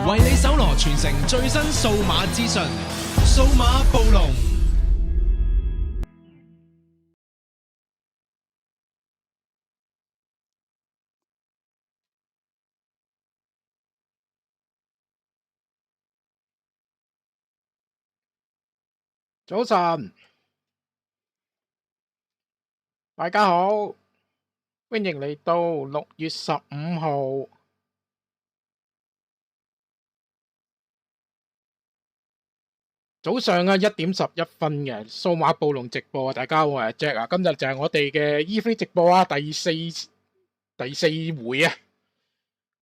為你搜羅全城最新數碼資訊，數碼暴龍。早晨，大家好，歡迎嚟到6月15號。早上1點11分嘅數碼暴龍直播啊！大家好，我係 Jack 啊，今日就係我哋嘅 E3 直播啊，第四回啊。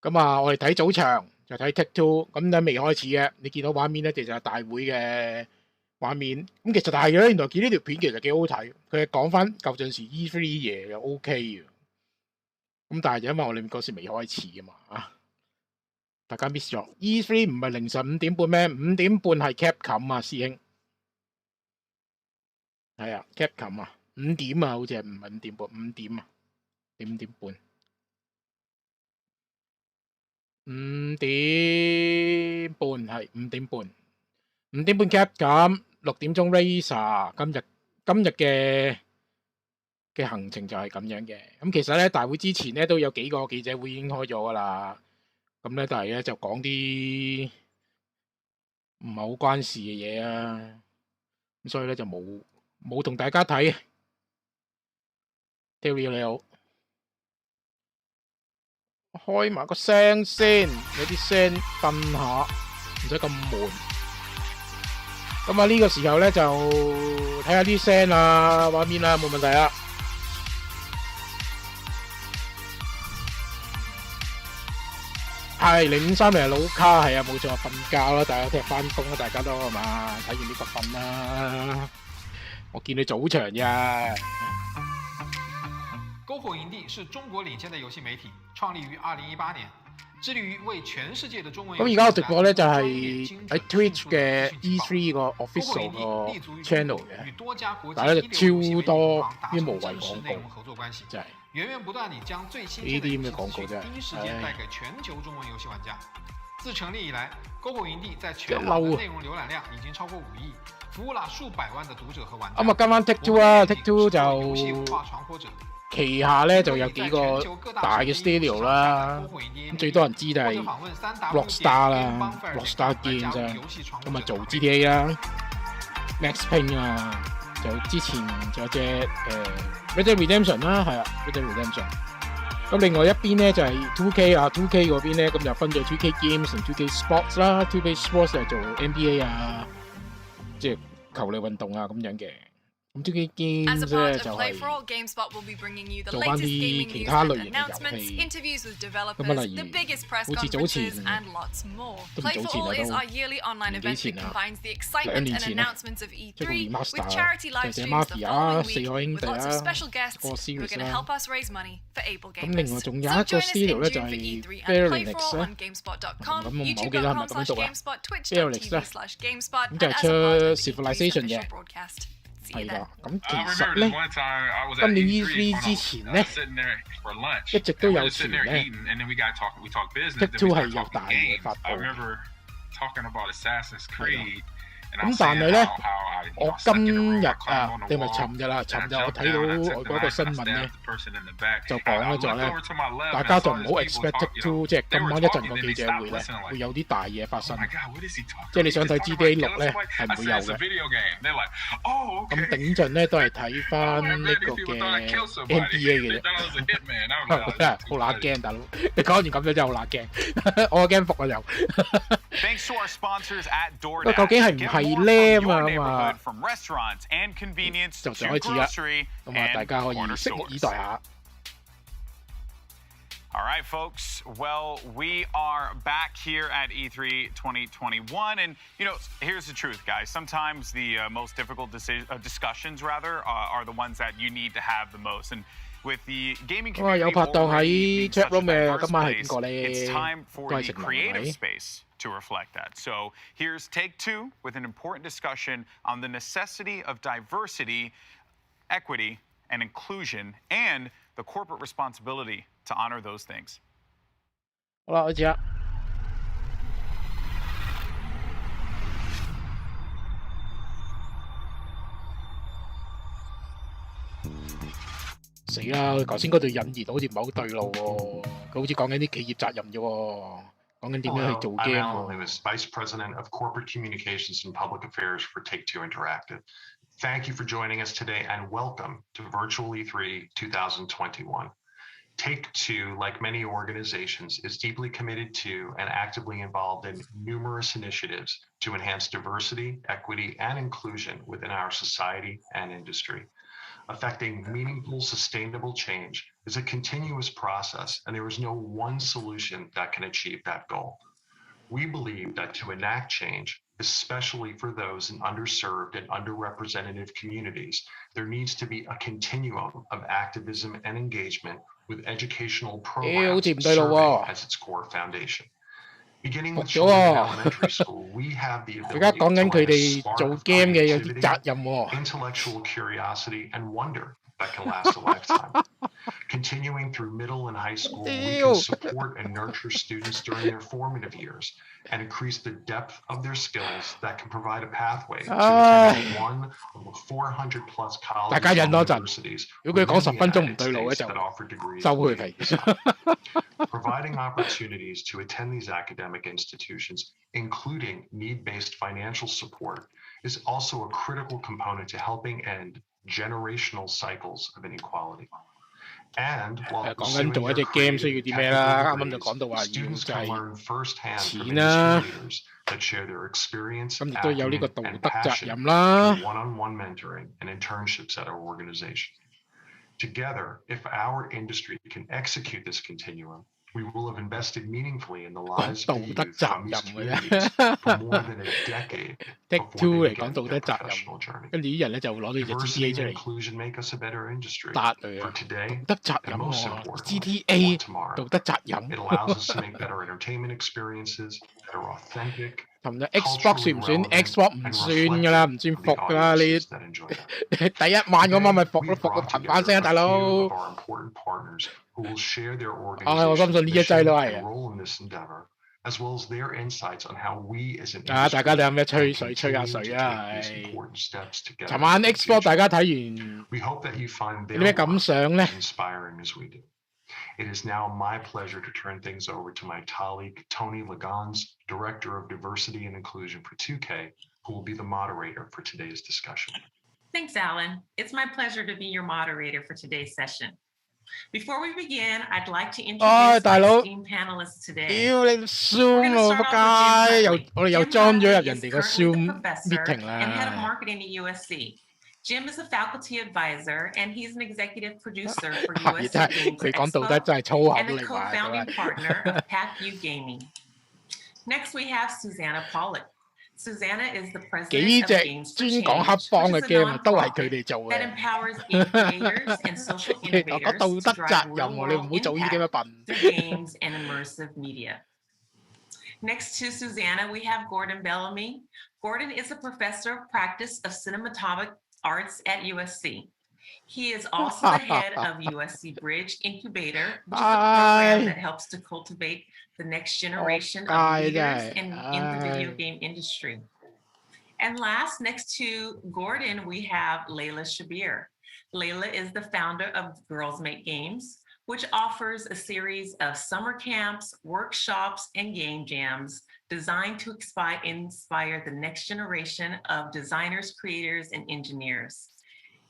咁啊，我哋睇早場就睇 Take Two，咁都未開始嘅。你見到畫面咧，其實係大會嘅畫面。咁其實係嘅，原來見呢條片其實幾好睇。佢係講翻舊陣時 E3 嘢又 OK 嘅。咁但係就因為我哋嗰時未開始啊嘛，大家 miss 咗 E3 唔係凌晨5點半咩？5點半係 Capcom 啊，師兄。係啊 ，Capcom 啊，5點啊，好似係唔係5點半，5點啊，5點半。5點半係5點半，5點半 Capcom，6點鐘 Razer。今日嘅行程就係咁樣嘅。咁其實咧，大會之前咧都有幾個記者會已經開咗噶啦。咁咧，但係咧就講啲唔係好關事嘅嘢啊，咁所以咧就冇同大家睇。Terry 你好，開埋個聲先，有啲聲瞓下，唔使咁悶。咁啊呢個時候咧就睇下啲聲啊畫面啦，冇問題啊。係0530係老卡，係啊，冇錯，瞓覺啦，大家聽日翻工啦，大家都係嘛，睇完呢個瞓啦。我見你早場呀。篝火营地是中國領先的遊戲媒體，創立於2018年，致力於為全世界的中文。咁而家個直播咧就係喺 Twitch 嘅 E3 個 official 個 channel 嘅，但係咧就超多啲無謂廣告，真係。源源不斷地將最新鮮的遊戲資訊第一時間帶給全球中文遊戲玩家。自成立以來，篝火營地在全網的內容瀏覽量已經超過5億，服務了數百萬的讀者和玩家。咁啊，今晚 Take Two 啊 ，Take Two 就旗下咧就有幾個大嘅 studio 啦。咁最多人知就係 Rockstar 啦 ，Rockstar Games 啊，咁啊做 GTA 啦 ，Max Payne 啊。就之前仲有隻Red Dead Redemption 啦，係啊 Red Dead Redemption。咁另外一邊咧就係 2K 啊 ，2K 嗰邊咧咁就分咗 2K Games 同 2K Sports 啦 ，2K Sports 就做 NBA 啊，即係球類運動啊咁樣嘅。咁 2K Games 咧就係做翻啲其他類型嘅遊戲。咁啊，例如好似早前都唔早前啊，都年幾前啊，2年前啊，即係個 remaster 啊，就寫 Mafia 啊，四海兄弟啊，個 series 啦。咁另外仲有一個 studio 咧就係 Firaxis 啦，咁我唔係好記得係咪咁樣讀啊 ，Firaxis 啦，咁就係出 Civilization 嘅。係啦，咁其實咧，今年 E3 之前咧，一直都有傳咧 ，Take Two 係有大嘅發布。咁但係咧，我今日啊，定係尋日啦，尋日我睇到外國一個新聞咧，就講咧就咧，大家就唔好 expect Take Two，即係今晚一陣個記者會咧，會有啲大嘢發生。即係你想睇 GTA 6咧，係唔會有嘅。咁頂盡咧都係睇翻呢個嘅 NBA 嘅啫。我真係好乸驚，大佬！你講完咁樣真係好乸驚，我驚服啊又。喂，究竟係唔係咧嘛？就開始啦，咁啊大家可以拭目以待下。All right, folks. Well, we are back here at E3 2021, and here's the truth, guys. Sometimes the most difficult discussions, are the ones that you need to have the most. And with the gaming community, it's time for the creative space to reflect that. So here's Take Two with an important discussion on the necessity of diversity, equity, and inclusion, and the corporate responsibility to honor those things. 好啦，開始啦。死啦！頭先嗰對引言好似唔係好對路喎，佢好似講緊啲企業責任啫喎，講緊點樣去做 game I'm Alan Lewis, Vice President of Corporate Communications and Public Affairs for Take-Two Interactive. Thank you for joining us today and welcome to Virtual E3 2021. Take-Two, like many organizations, is deeply committed to and actively involved in numerous initiatives to enhance diversity, equity, and inclusion within our society and industry. Affecting meaningful, sustainable change is a continuous process, and there is no one solution that can achieve that goal. We believe that to enact change, especially for those in underserved and underrepresented communities, there needs to be a continuum of activism and engagement with educational programs serving as its core foundation. Beginning with children in elementary school, we have the ability to let a spark of creativity, intellectual curiosity, and wonder that can last a lifetime. Continuing through middle and high school, we can support and nurture students during their formative years and increase the depth of their skills that can provide a pathway to attend one of the 400 plus colleges and universities within the United States that offer degrees of education. Providing opportunities to attend these academic institutions, including need-based financial support, is also a critical component to helping end generational cycles of inequality. And while pursuing their creative technical degrees, students can learn firsthand from industry leaders that share their experience, acumen, and passion through one-on-one mentoring and internships at our organization. Together, if our industry can execute this continuum, we will have invested meaningfully in the lives of the youth from these communities for more than a decade before they begin their professional journey. Diversity and inclusion make us a better industry for today and most importantly, for tomorrow. It allows us to make better entertainment experiences that are authentic, 尋日 Xbox 算唔算 ？Xbox 唔算㗎啦，唔算服㗎啦。你第一晚嗰晚咪服咯，服到嘭嘭聲啊，大佬！我相信呢一劑都係啊！大家睇有咩吹水吹下水啊！尋晚 Xbox 大家睇完有咩感想咧？ It is now my pleasure to turn things over to my colleague, Tony Lagans, Director of Diversity and Inclusion for 2K, who will be the moderator for today's discussion. Thanks, Alan. It's my pleasure to be your moderator for today's session. Before we begin, I'd like to introduce our esteemed panelists today. 屌你 Zoom 咯，仆街！我哋又裝咗入人哋個 Zoom meeting 啦。And head of marketing at USC. Jim is a faculty advisor, and he's an executive producer for USC Games Expo and a co-founding partner of PACU Gaming. Next, we have Susanna Pollock. Susanna is the president of Games for Change, which is a nonprofit that empowers creators and social innovators to drive real-world impact through games and immersive media. Next to Susanna, we have Gordon Bellamy. Gordon is a professor of practice of cinematography Arts at USC. He is also the head of USC Bridge Incubator, which is a program that helps to cultivate the next generation of leaders in the video game industry. And last, next to Gordon, we have Layla Shabir. Layla is the founder of Girls Make Games, which offers a series of summer camps, workshops, and game jams designed to inspire the next generation of designers, creators, and engineers.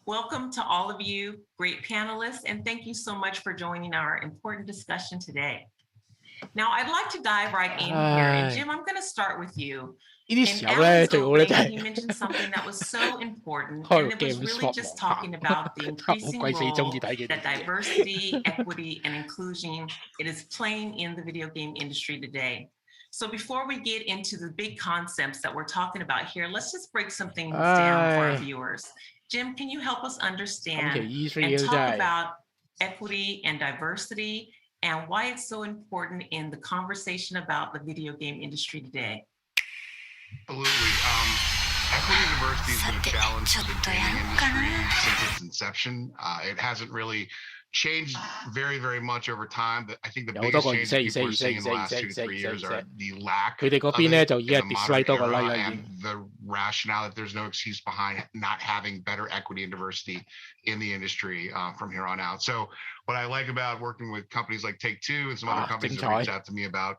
Welcome to all of you, great panelists, and thank you so much for joining our important discussion today. Now, I'd like to dive right in here, and Jim, I'm going to start with you. In Alan's opening, he mentioned something that was so important, and it was really just talking about the increasing role that diversity, equity, and inclusion it is playing in the video game industry today. So before we get into the big concepts that we're talking about here, let's just break some things down for our viewers. Jim, can you help us understand and talk about equity and diversity and why it's so important in the conversation about the video game industry today? Absolutely. Equity and diversity has been a challenge for the gaming industry since its inception. It hasn't really changed very, very much over time. But I think the biggest change people are seeing in the last 2 to 3 years are the lack of it, in the modern era, and the rationale that there's no excuse behind not having better equity and diversity in the industry from here on out. So what I like about working with companies like Take-Two and some other companies that reached out to me about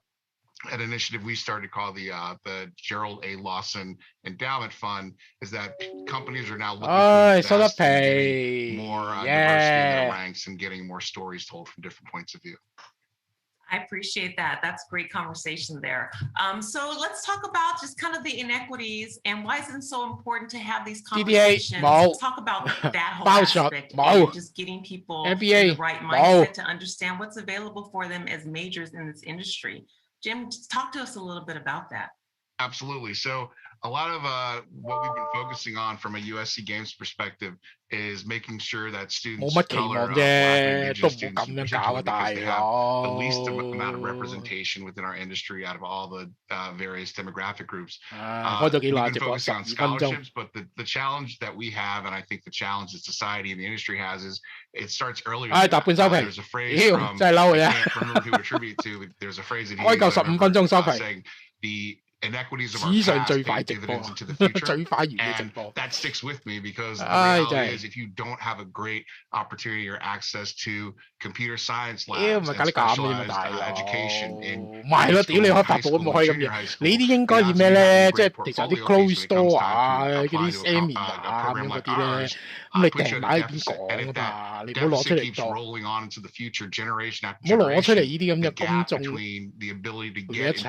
an initiative we started called the Gerald A. Lawson Endowment Fund is that companies are now looking to invest in getting more diversity in their ranks and getting more stories told from different points of view. I appreciate that. That's great conversation there. So let's talk about just kind of the inequities and why is it so important to have these conversations. Let's talk about that whole aspect and just getting people NBA, in the right mindset to understand what's available for them as majors in this industry. Jim, just talk to us a little bit about that. Absolutely. So a lot of what we've been focusing on from a USC Games perspective is making sure that students of color, Black and Indigenous students in particular, because they have the least amount of representation within our industry out of all the various demographic groups. We've been focusing on scholarships, but the challenge that we have, and I think the challenge that society and the industry has, is it starts earlier. There's a phrase from, I can't remember who attribute to, there's a phrase that he used saying, the inequities of our past pay dividends into the future, and that sticks with me because the reality is if you don't have a great opportunity or access to computer science labs and specialized education in high school and junior high school,你啲應該要咩咧？即係其實啲 closed door 啊，嗰啲 seminar 啊咁嗰啲咧，咁你訂埋點講啊嘛？你唔好攞出嚟當，唔好攞出嚟呢啲咁嘅公眾一齊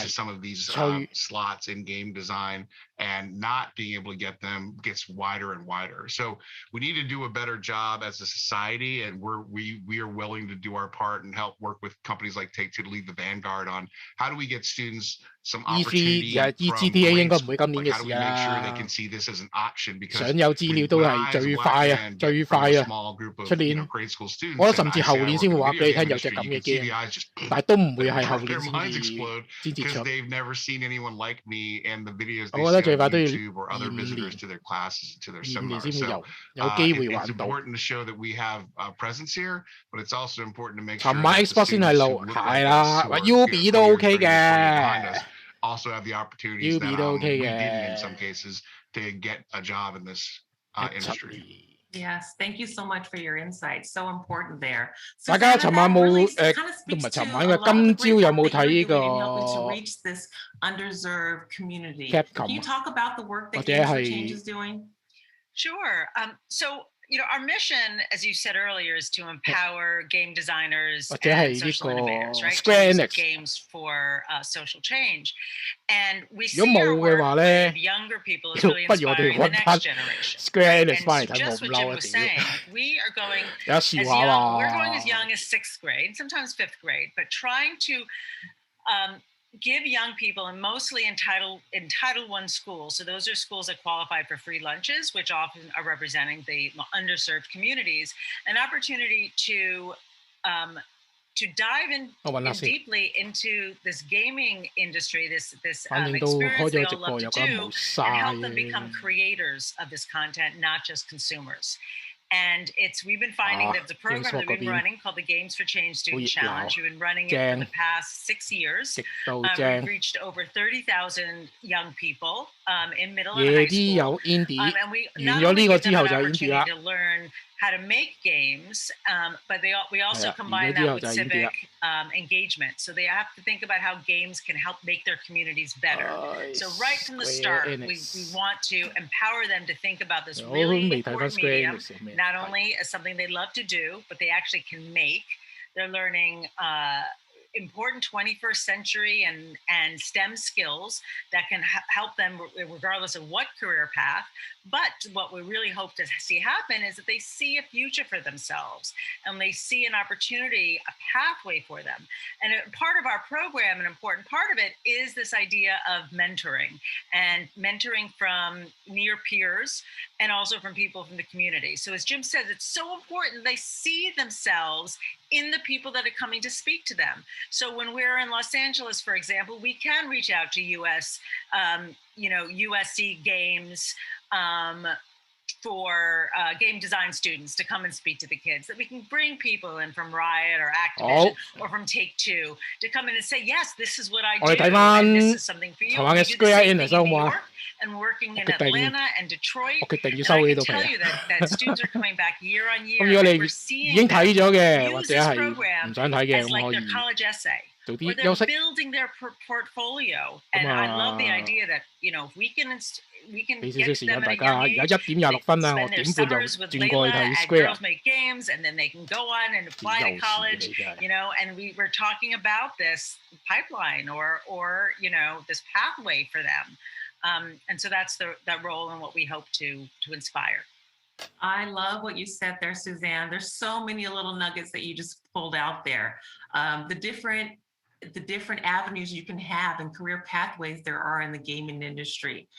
吹。slots in game design and not being able to get them gets wider and wider. So we need to do a better job as a society, and we are willing to do our part and help work with companies like Take-Two to lead the vanguard on how do we get students some opportunity from grade school, like how do we make sure they can see this as an option, because 想有資料都係最快啊，最快啊！出年，我覺得甚至後年先會話俾你聽有隻咁嘅 game， 但係都唔會係後年先至出。我覺得最快都要2-5年先會有機會玩到。尋晚 Xbox 先係路，係啦，Ubi 都 OK 嘅。Also have the opportunities that we didn't in some cases to get a job in this industry. Yes, thank you so much for your insight. So important there. 大家尋晚冇都唔係尋晚嘅，今朝有冇睇呢個 Capcom? Can you talk about the work that Games for Change is doing? Sure. So our mission, as you said earlier, is to empower game designers and social innovators, right? Square Enix games for social change. And we see our work with younger people is really inspiring the next generation. Square Enix and just what Jim was saying, we are going we're going as young as 6th grade, sometimes 5th grade, but trying to give young people, and mostly in Title I schools, so those are schools that qualify for free lunches, which often are representing the underserved communities, an opportunity to dive in deeply into this gaming industry, this experience they all love to do, and help them become creators of this content, not just consumers. And we've been finding that the program that we've been running called the Games for Change Student Challenge. We've been running it for the past 6 years. We've reached over 30,000 young people in middle and high school. And we not only give them an opportunity to learn how to make games, but we also combine that with civic engagement. So they have to think about how games can help make their communities better. So right from the start, we want to empower them to think about this really important medium, not only as something they love to do, but they actually can make. They're learning important 21st century and STEM skills that can help them regardless of what career path. But what we really hope to see happen is that they see a future for themselves and they see an opportunity, a pathway for them. And part of our program, an important part of it, is this idea of mentoring, and mentoring from near peers and also from people from the community. So as Jim says, it's so important they see themselves in the people that are coming to speak to them. So when we're in Los Angeles, for example, we can reach out to USC Games, for game design students to come and speak to the kids, that we can bring people in from Riot or Activision or from Take-Two to come in and say, yes, this is what I do, and this is something for you. We do the same thing in New York and working in Atlanta and Detroit. And I can tell you that students are coming back year on year. And we're seeing them use this program as like their college essay. Or they're building their portfolio, and I love the idea that if we can get them at a young age, spend their summers with Layla at Girls Make Games, and then they can go on and apply to college. And we were talking about this pipeline or this pathway for them, and so that's that role and what we hope to inspire. I love what you said there, Suzanne. There's so many little nuggets that you just pulled out there. The different avenues you can have and career pathways there are in the gaming industry.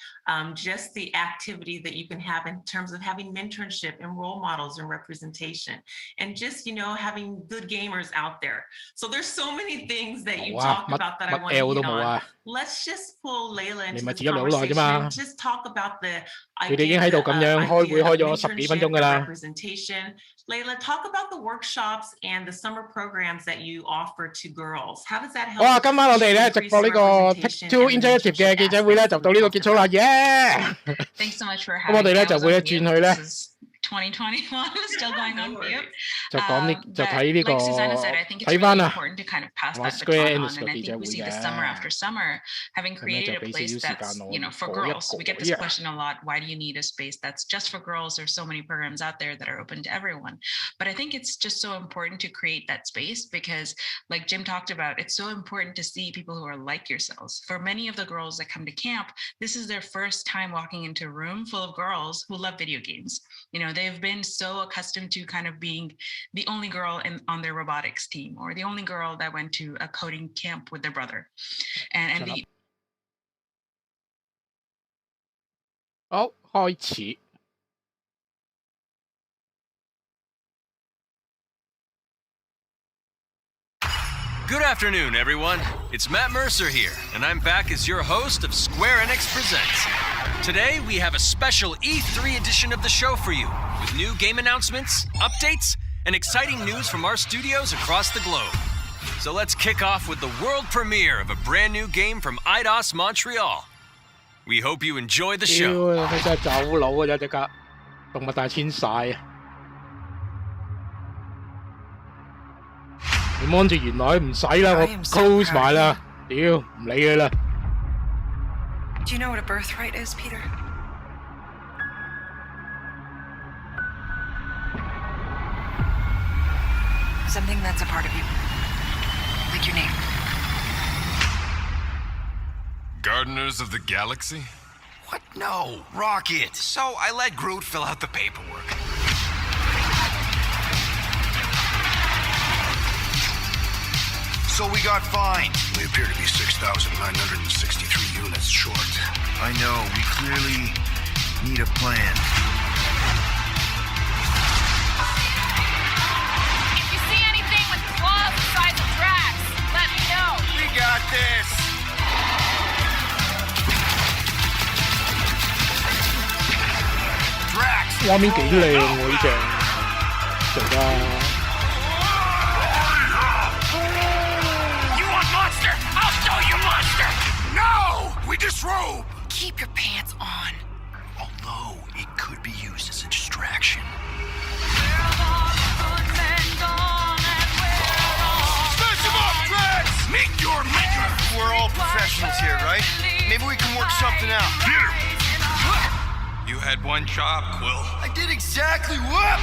Just the activity that you can have in terms of having mentorship and role models and representation, and just, having good gamers out there. So there's so many things that you talked about that I want to hit on. Let's just pull Layla into this conversation and just talk about the idea of mentorship and representation. Layla, talk about the workshops and the summer programs that you offer to girls. How does that help? 今晚我哋咧直播呢個 Take-Two Interactive 嘅記者會咧就到呢度結束啦，耶！Thanks so much for having me. 咁我哋咧就會轉去咧。2021 still going on mute. 就講呢，就睇呢個睇翻啊，話 Square Enix 嘅記者會嘅。Having created a place that's for girls. We get this question a lot. Why do you need a space that's just for girls? There's so many programs out there that are open to everyone. But I think it's just so important to create that space because, like Jim talked about, it's so important to see people who are like yourselves. For many of the girls that come to camp, this is their first time walking into a room full of girls who love video games. They've been so accustomed to kind of being the only girl on their robotics team or the only girl that went to a coding camp with their brother. And the 好，開始。Good afternoon, everyone. It's Matt Mercer here, and I'm back as your host of Square Enix Presents. Today, we have a special E3 edition of the show for you, with new game announcements, updates, and exciting news from our studios across the globe. So let's kick off with the world premiere of a brand new game from Eidos Montreal. We hope you enjoy the show. 佢真係走佬啊！隻腳動物大遷徙啊！你望住原來唔使啦，我 close 埋啦，屌唔理佢啦。Do you know what a birthright is, Peter? Something that's a part of you. Like your name. Gardeners of the Galaxy? What? No, Rocket. So I let Groot fill out the paperwork. So we got fined. We appear to be 6,963 units short. I know, we clearly need a plan. If you see anything with claws the size of Drax, let me know. We got this. Drax. 畫面幾靚喎呢隻，做得。We disrobe! Keep your pants on. Although it could be used as a distraction. Smash him up, Drax! Meet your maker! We're all professionals here, right? Maybe we can work something out. Here! You had one job, Quill. I did exactly what?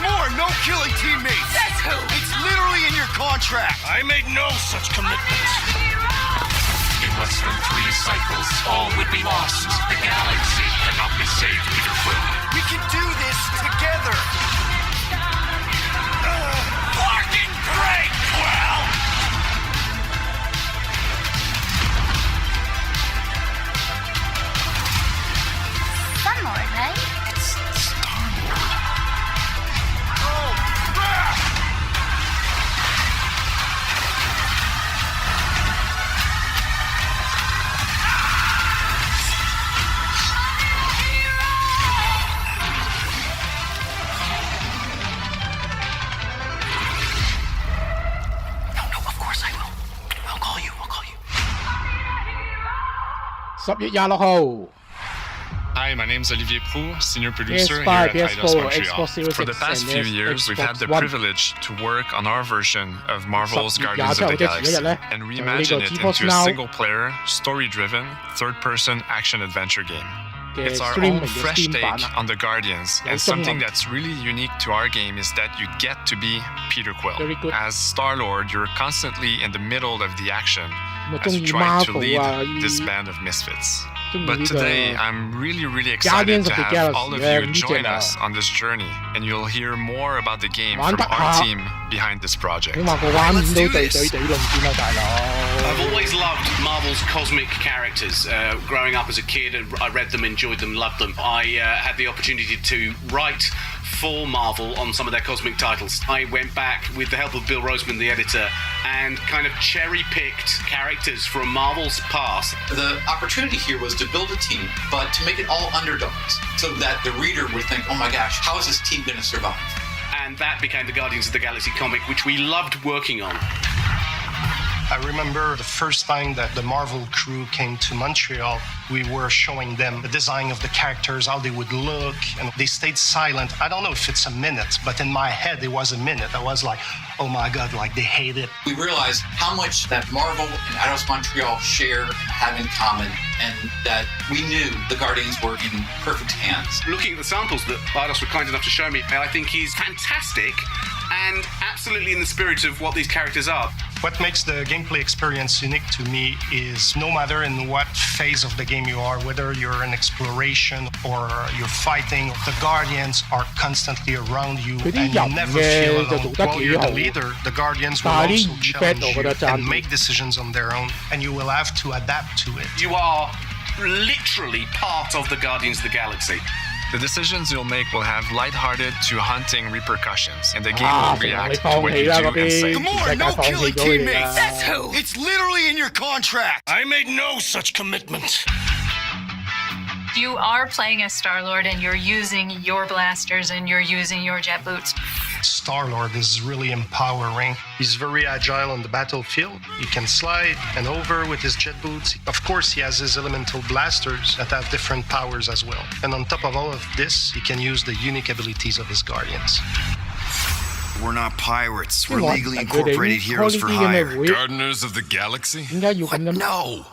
More no-killing teammates. That's who. It's literally in your contract. I made no such commitment. In less than 3 cycles, all would be lost. The galaxy cannot be saved, Peter Quill. We can do this together. Fucking great, Quill! Sunlord, right? It's Star-Lord. 10月26號。Hi, my name is Olivier Proulx, senior producer here at Eidos Montreal. For the past few years, we've had the privilege to work on our version of Marvel's Guardians of the Galaxy and reimagine it into a single-player, story-driven, third-person action-adventure game. It's our own fresh take on the Guardians, and something that's really unique to our game is that you get to be Peter Quill. As Star-Lord, you're constantly in the middle of the action as you try to lead this band of misfits. But today, I'm really excited to have all of you join us on this journey, and you'll hear more about the game from our team behind this project. Let's do this. I've always loved Marvel's cosmic characters. Growing up as a kid, I read them, enjoyed them, loved them. I had the opportunity to write for Marvel on some of their cosmic titles. I went back with the help of Bill Roseman, the editor, and kind of cherry-picked characters from Marvel's past. The opportunity here was to build a team, but to make it all underdogs, so that the reader would think, oh my gosh, how is this team going to survive? And that became the Guardians of the Galaxy comic, which we loved working on. I remember the first time that the Marvel crew came to Montreal, we were showing them the design of the characters, how they would look, and they stayed silent. I don't know if it's a minute, but in my head it was a minute. I was like, oh my God, like they hate it. We realized how much that Marvel and Eidos Montreal share and have in common, and that we knew the Guardians were in perfect hands. Looking at the samples that Eidos were kind enough to show me, I think he's fantastic and absolutely in the spirit of what these characters are. What makes the gameplay experience unique to me is no matter in what phase of the game you are, whether you're in exploration or you're fighting, the Guardians are constantly around you and you never feel alone. While you're the leader, the Guardians will also challenge you and make decisions on their own, and you will have to adapt to it. You are literally part of the Guardians of the Galaxy. The decisions you'll make will have lighthearted to hunting repercussions, and the game will react to what you do and say. Gamora, no killing teammates! That's who! It's literally in your contract! I made no such commitment. You are playing as Star-Lord and you're using your blasters and you're using your jet boots. Star-Lord is really empowering. He's very agile on the battlefield. He can slide and over with his jet boots. Of course, he has his elemental blasters that have different powers as well. And on top of all of this, he can use the unique abilities of his Guardians. We're not pirates. We're legally incorporated heroes for hire. Gardeners of the Galaxy? What? No!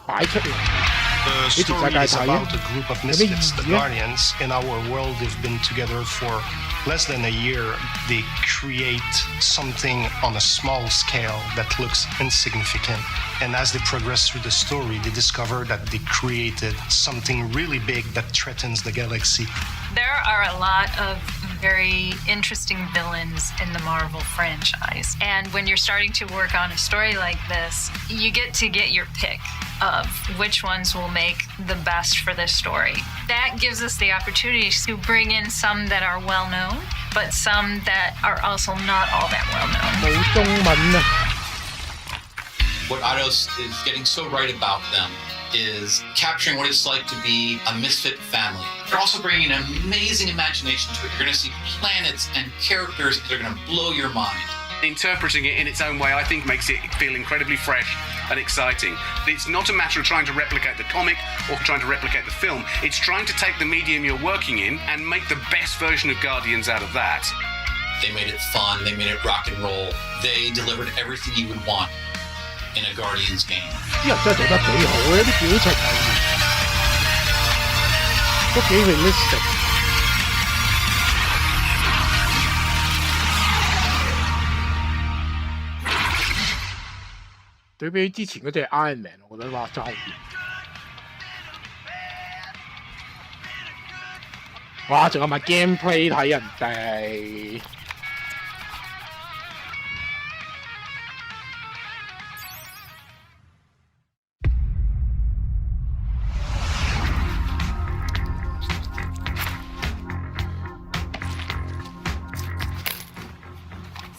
The story is about a group of misfits, the Guardians. In our world, they've been together for less than a year. They create something on a small scale that looks insignificant. And as they progress through the story, they discover that they created something really big that threatens the galaxy. There are a lot of very interesting villains in the Marvel franchise. And when you're starting to work on a story like this, you get to get your pick of which ones will make the best for this story. That gives us the opportunity to bring in some that are well known, but some that are also not all that well known. What Eidos is getting so right about them is capturing what it's like to be a misfit family. They're also bringing an amazing imagination to it. You're going to see planets and characters that are going to blow your mind. Interpreting it in its own way, I think, makes it feel incredibly fresh and exciting. It's not a matter of trying to replicate the comic or trying to replicate the film. It's trying to take the medium you're working in and make the best version of Guardians out of that. They made it fun. They made it rock and roll. They delivered everything you would want in a Guardians game. 啲人真係做得幾好嘅，啲表情都幾 realistic。對比之前嗰隻 Iron Man， 我覺得哇真係好掂。哇！仲有埋 gameplay 睇人哋。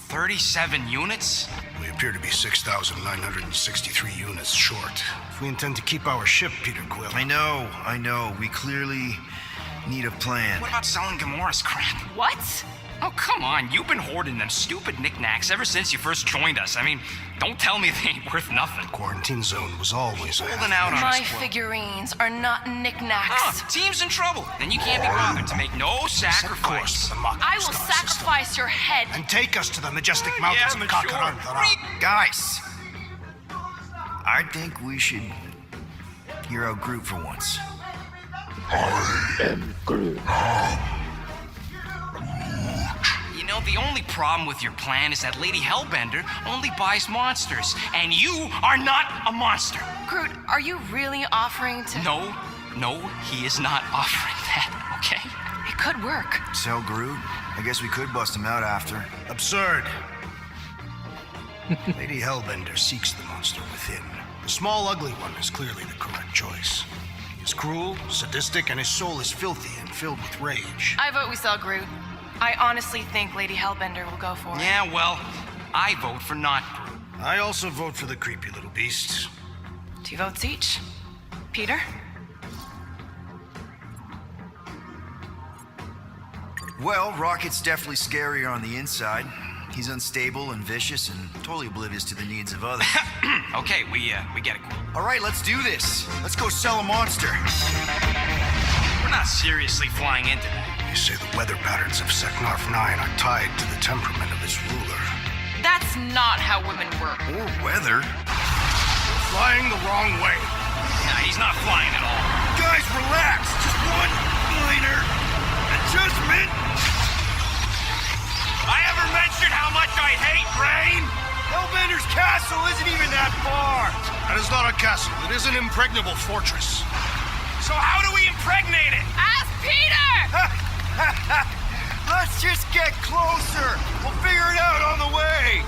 37 units? We appear to be 6,963 units short. If we intend to keep our ship, Peter Quill. I know. We clearly need a plan. What about selling Gamora's crap? What? Oh, come on. You've been hoarding them stupid knickknacks ever since you first joined us. I mean, don't tell me they ain't worth nothing. Quarantine zone was always holding out on My us. figurines are not knickknacks. Team's in trouble. Then you can't be bothered to make no sacrifice. I will sacrifice your head. And take us to the majestic mountains of Kakarantara. Guys, I think we should hear out Groot for once. I am Groot. You know, the only problem with your plan is that Lady Hellbender only buys monsters, and you are not a monster. Groot, are you really offering to... No, he is not offering that, okay? It could work. So, Groot, I guess we could bust him out after. Absurd. Lady Hellbender seeks the monster within. The small, ugly one is clearly the correct choice. He is cruel, sadistic, and his soul is filthy and filled with rage. I vote we sell Groot. I honestly think Lady Hellbender will go for it. Yeah, well, I vote for not Groot. I also vote for the creepy little beast. 2 votes each. Peter? Well, Rocket's definitely scarier on the inside. He's unstable and vicious and totally oblivious to the needs of others. Okay, we get it. All right, let's do this. Let's go sell a monster. We're not seriously flying into that. They say the weather patterns of Seknarf 9 are tied to the temperament of its ruler. That's not how women work. Or weather. Flying the wrong way. Nah, he's not flying at all. Guys, relax. Just one minor adjustment. I ever mentioned how much I hate rain? Hellbender's castle isn't even that far. That is not a castle. It is an impregnable fortress. So how do we impregnate it? Ask Peter! Let's just get closer. We'll figure it out on the way.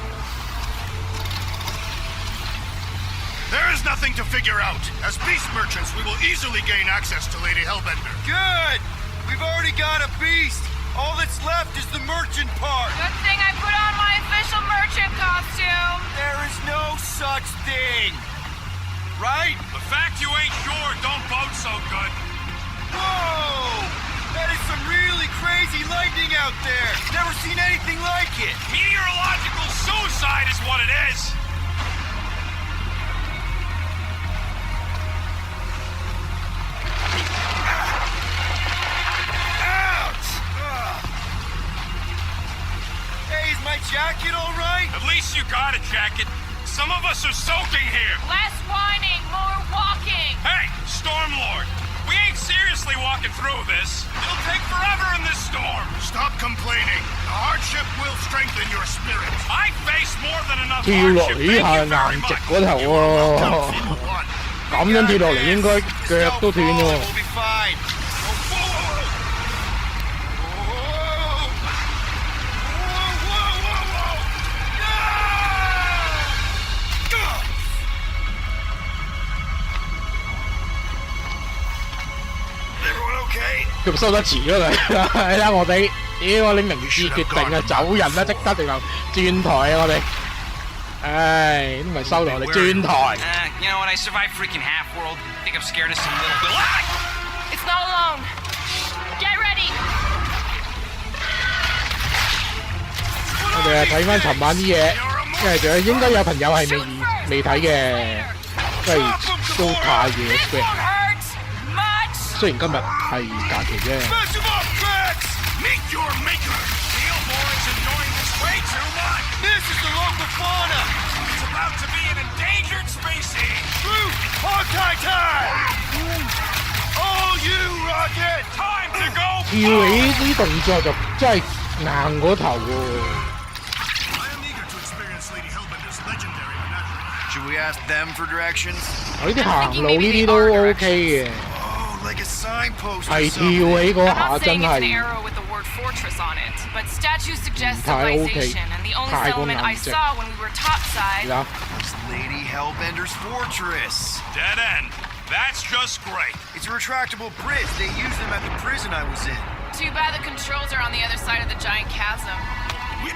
There is nothing to figure out. As beast merchants, we will easily gain access to Lady Hellbender. Good. We've already got a beast. All that's left is the merchant part. Good thing I put on my official merchant costume. There is no such thing. Right? The fact you ain't sure don't bode so good. Whoa! That is some really crazy lightning out there. Never seen anything like it. Meteorological suicide is what it is. Ouch! Hey, is my jacket all right? At least you got a jacket. Some of us are soaking here. Less whining, more walking. Hey, Stormlord. We ain't seriously walking through this. It'll take forever in this storm. Stop complaining. The hardship will strengthen your spirit. I face more than enough 跳落 hardship. 呢下硬直嗰頭喎，咁樣跳落嚟應該腳都斷喎。 We'll be fine. Everyone okay? 佢收得遲咗佢，睇下我哋，屌你明智決定啊，走人啦，即刻直頭轉台啊我哋，唉，都唔係收落嚟轉台。You know what? I survived freaking Half-World. Think I'm scared of some little bit. It's not alone. Get ready. 我哋啊睇翻尋晚啲嘢，因為仲有應該有朋友係未睇嘅，因為都太夜嘅。雖然今日係假期啫。Meet your maker. Steel Boy's enjoying this way too much. This is the local fauna. It's about to be an endangered species. Groot, hog-tie time. All you, Rocket. Time to go. 跳起啲動作就真係硬過頭喎。Should we ask them for directions? 呢啲行路呢啲都 OK 嘅。 Like a signpost. 係跳起嗰下真係。 fortress on it, but statues suggest civilization, and the only settlement I saw when we were topside was Lady Hellbender's fortress. Dead end. That's just great. It's a retractable bridge. They used them at the prison I was in. Too bad the controls are on the other side of the giant chasm.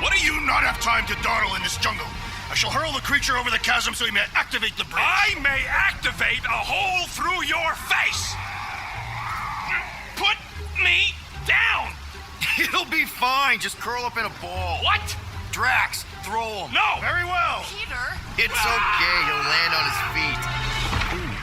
What do you not have time to dawdle in this jungle? I shall hurl the creature over the chasm so he may activate the bridge. I may activate a hole through your face. Put me down. It'll be fine. Just curl up in a ball. What? Drax, throw him. No. Very well. Peter. It's okay. He'll land on his feet. Ooh.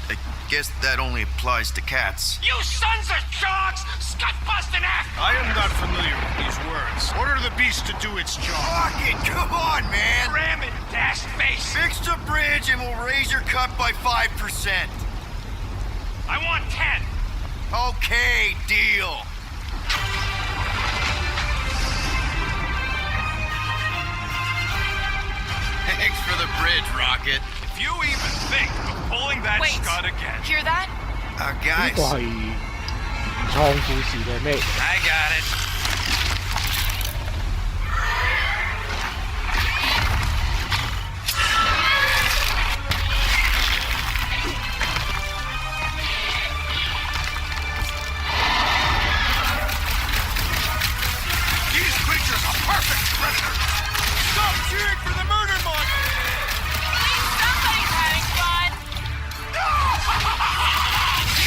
I guess that only applies to cats. You sons of sharks! Scut-busting act! I am not familiar with these words. Order the beast to do its job. Rocket, come on, man. Ram it, dash face. Fix the bridge and we'll raise your cut by 5%. I want 10. Okay, deal. Thanks for the bridge, Rocket. If you even think of pulling that scud again. Hear that? Guys. 呢個係創故事嘅咩？ I got it. These creatures are perfect predators. Stop cheering for the murder monster. Somebody's having fun.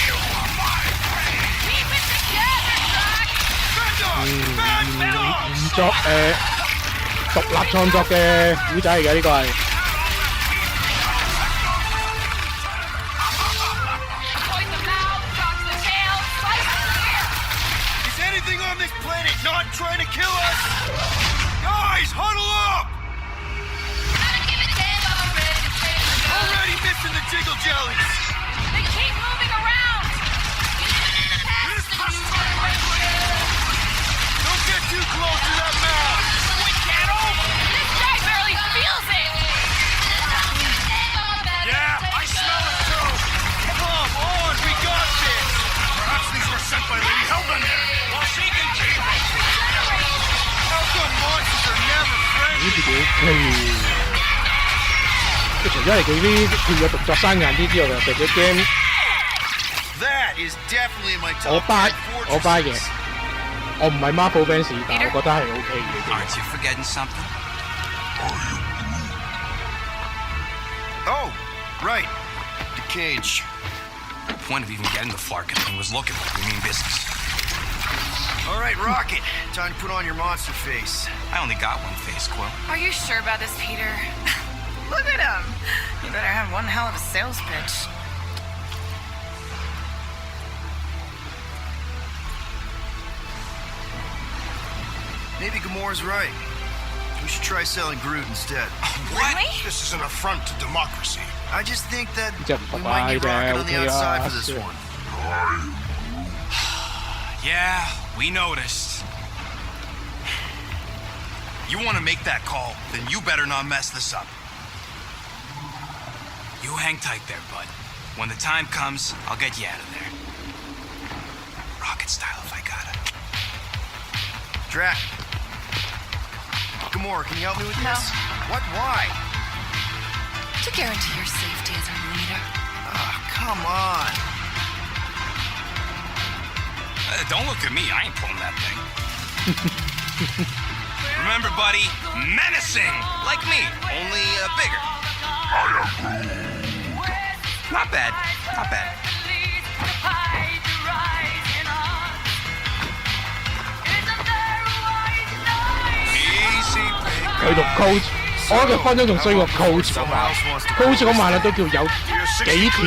You are my prey. Keep it together, Doc.唔作獨立創作嘅古仔嚟嘅呢個係。Point the mouth, talk the tail, slice the ear. Is anything on this planet not trying to kill us? Guys, huddle up! Already missing the jiggle jellies. They keep moving around. Don't get too close to that mouth. This guy barely feels it. Yeah, I smell it too. Come on, we got this. Perhaps these were sent by Lady Hellbender. Well, she can keep it. How come monsters are never 呢 friendly? 條幾 OK 喎。即係除咗係佢啲跳嘅動作生硬啲之外，其實隻 game That is definitely my 我 top buy 5 我 buy 嘅。我唔係 Marvel fans，但係我覺得係 OK 嘅。 Aren't you forgetting something? Oh, right. The cage. The point of even getting the Flarkin thing was looking like we mean business. All right, Rocket. Time to put on your monster face. I only got one face, Quill. Are you sure about this, Peter? Look at him. You better have one hell of a sales pitch. Maybe Gamora's right. We should try selling Groot instead. Really? This is an affront to democracy. I just think that we Bye-bye might need Rocket on the there, outside for this okay. one. Yeah, we noticed. You want to make that call, then you better not mess this up. You hang tight there, bud. When the time comes, I'll get you out of there. Rocket style if I gotta. Drac. Gamora, can you help me with No. this? What? Why? To guarantee your safety as our leader. Ah, come on. Don't look at me. I ain't pulling that thing. Remember, buddy, menacing, like me, only bigger. Not bad. Not bad. Easy, big. 佢同 coach，我覺得佢分鐘仲衰過 coach 嗰晚。coach 嗰晚咧都叫有幾條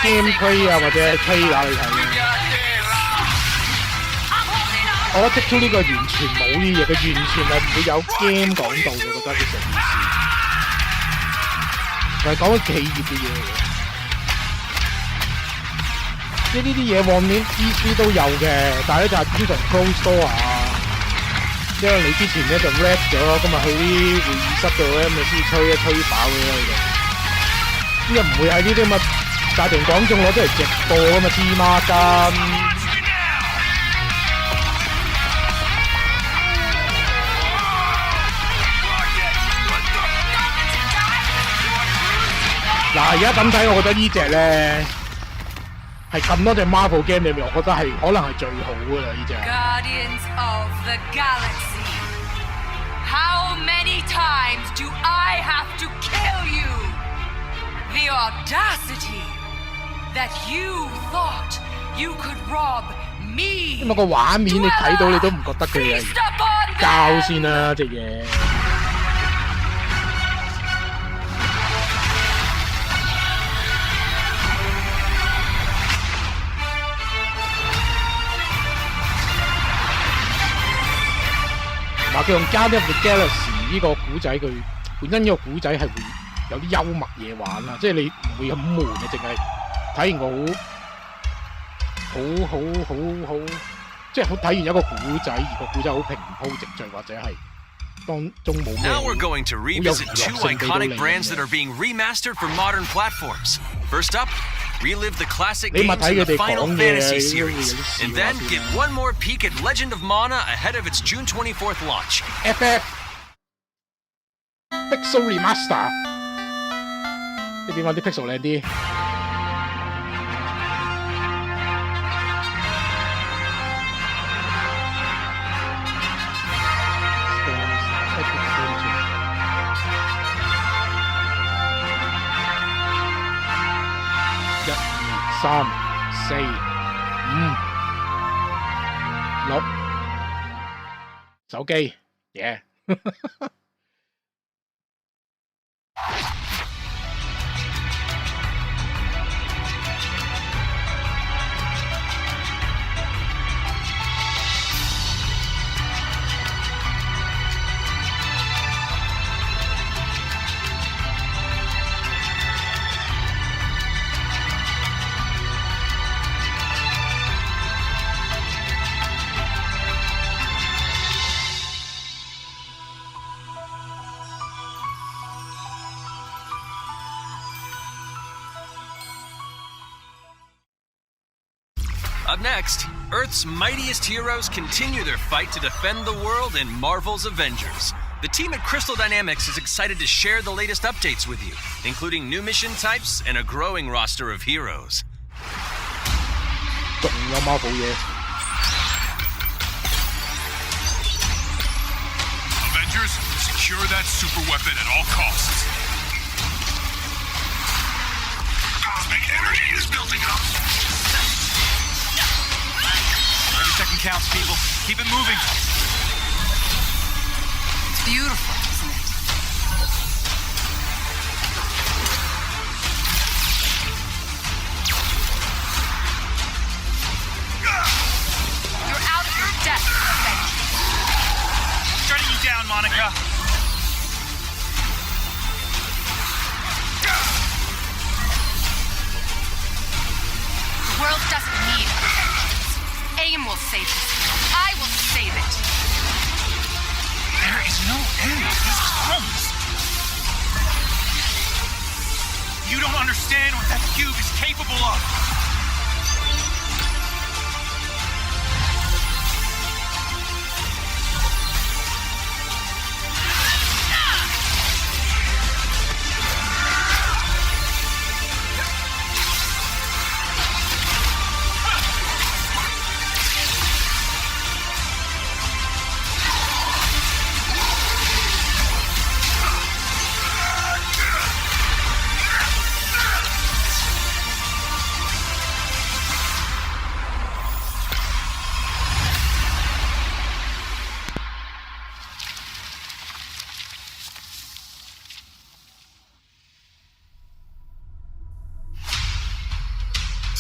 gameplay 啊或者 trailer 你睇嘅。我覺得 Take Two 呢個完全冇呢嘢，佢完全係唔會有 game 講到嘅，我覺得呢成件事。係講緊企業嘅嘢嚟嘅。即係呢啲嘢往年 E3 都有嘅，但係咧就係通常 close door 啊。因為你之前咧就 rap 咗，今日去啲會議室度咧，咪先吹飽嘅喺度。呢個唔會喺呢啲咁嘅大庭廣眾攞出嚟直播㗎嘛，黐孖筋。嗱，而家咁睇，我覺得呢隻咧係咁多隻 Marvel game 裏面，我覺得係可能係最好㗎啦，呢隻。Guardians of the Galaxy. How many times do I have to kill you? The audacity that you thought you could rob 因為個畫面你睇到你都唔覺得佢係膠先啦，隻嘢。嗱，佢用《Guardians of the Galaxy》呢個古仔，佢本身呢個古仔係會有啲幽默嘢玩啦，即係你唔會咁悶嘅，淨係睇完個好，即係好睇完一個古仔，而個古仔好平鋪直敍，或者係當中冇咩。Now we're going to revisit two iconic brands that are being remastered for modern platforms. First up, relive the classic games in the Final Fantasy series, and then get one more peek at Legend of Mana ahead of its June 24th launch. FF Pixel Remaster， 你點講啲 pixel 靚啲？3、4、5、6，手機，耶！Up next, Earth's mightiest heroes continue their fight to defend the world in Marvel's Avengers. The team at Crystal Dynamics is excited to share the latest updates with you, including new mission types and a growing roster of heroes. 仲有Marvel嘢。Avengers, secure that super weapon at all costs. Cosmic energy is building up. Every second counts, people. Keep it moving. It's beautiful, isn't it? You're out of your depth, Avengers. Shutting you down, Monica. The world doesn't need Avengers. AIM will save this world. I will save it. There is no end to these crumbs. You don't understand what that cube is capable of.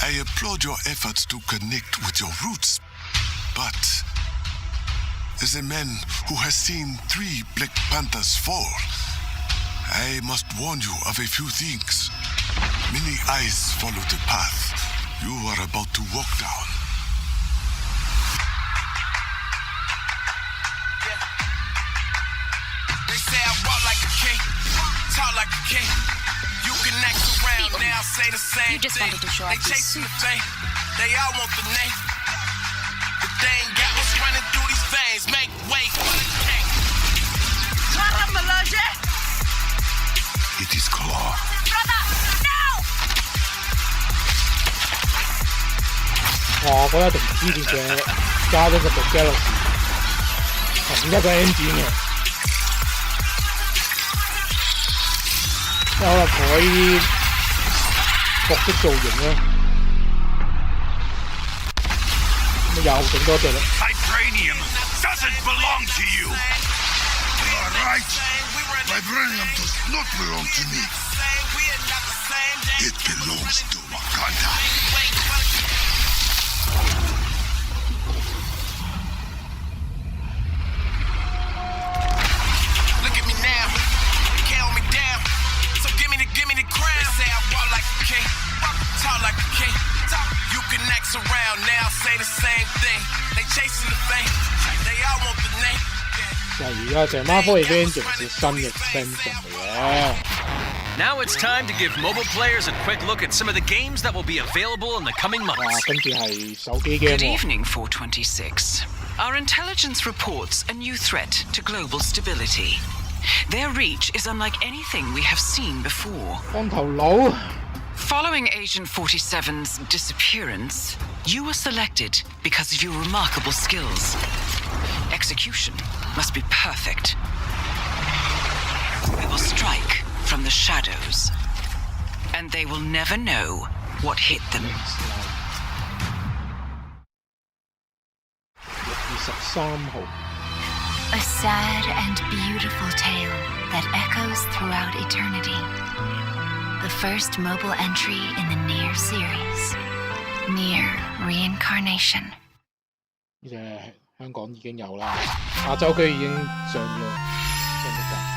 I applaud your efforts to connect with your roots, but as a man who has seen 3 Black Panthers fall, I must warn you of a few things. Many eyes follow the path you are about to walk down. They say I walk like a king, talk like a king. You can act around now, say the same You just thing. wanted to show They off your chasing suit. the fame, they all want the name. But they ain't got what's running through these veins. Make way for the king. It is Claw. Brother, no! 我覺得同之前嘅加咗個 Galaxy 同一個 engine 嘅，即係可能改啲角色造型咯。又整多隻啦。Vibranium doesn't belong to you. You're right. Vibranium does not belong to me. It belongs to Wakanda. Look at me now, count me down. So give me the crown. They say I walk like a king, talk like a king. You can act around now, say the same thing. They chasing the fame, they all want the name. 就係而家成班科技 Avengers 嘅新嘅 extension 嚟嘅。Now it's time to give mobile players a quick look at some of the games that will be available in the coming months. 跟住係手機 game。 Good evening, 426. Our intelligence reports a new threat to global stability. Their reach is unlike anything we have seen before. 光頭佬。 Following Agent 47's disappearance, you were selected because of your remarkable skills. Execution must be perfect. We will strike from the shadows, and they will never know what hit them. 23號。 A sad and beautiful tale that echoes throughout eternity. The first mobile entry in the Nier series, Nier Reincarnation. 呢隻香港已經有啦，亞洲區已經上咗，上得㗎。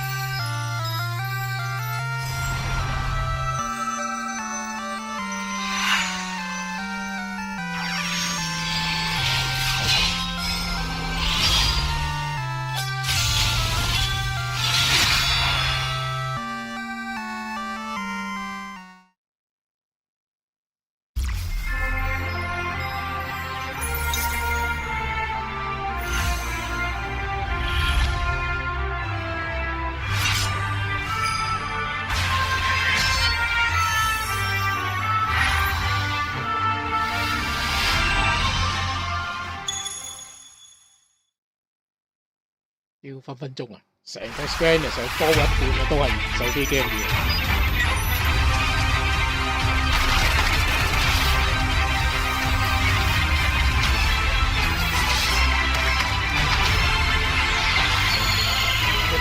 要分分鐘啊！成個 Square 就多一半都係手機 game 嘅。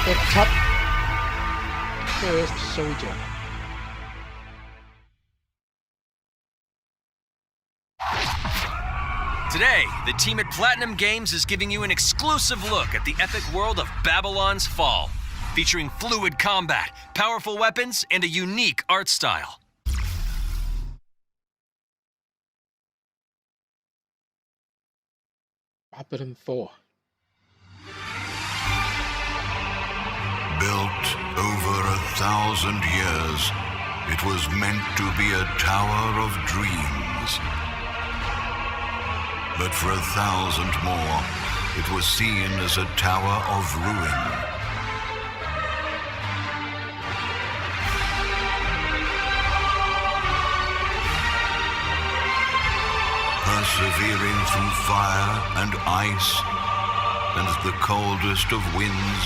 7 First Soldier。 Today, the team at Platinum Games is giving you an exclusive look at the epic world of Babylon's Fall, featuring fluid combat, powerful weapons, and a unique art style. Babylon 4. Built over 1,000 years, it was meant to be a tower of dreams. But for 1,000 more, it was seen as a tower of ruin. Persevering through fire and ice and the coldest of winds,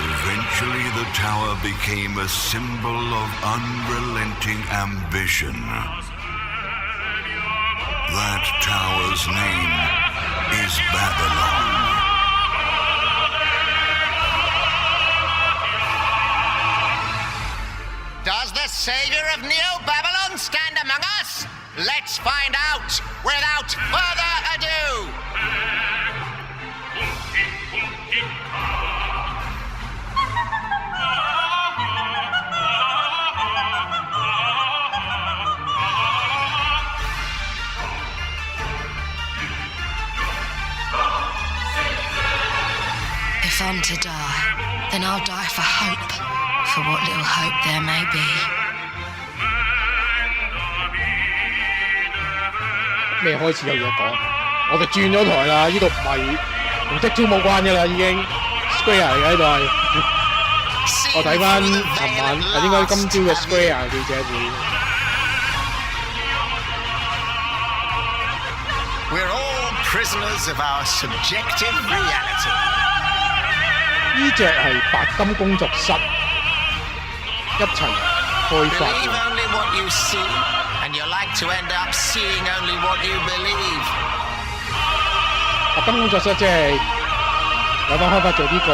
eventually the tower became a symbol of unrelenting ambition. That tower's name is Babylon. Does the savior of Neo Babylon stand among us? Let's find out without further ado. If I'm to die, then I'll die for hope, for what little hope there may be. 咩開始有嘢講？我哋轉咗台啦，呢度唔係同即招冇關嘅啦，已經 Square 嚟嘅呢度係。我睇翻尋晚應該今朝嘅 Square 記者會。We're all prisoners of our subjective reality. 呢隻係白金工作室一齊開發嘅。 Believe only what you see, and you like to end up seeing only what you believe. 合金工作室即係有翻開發做呢個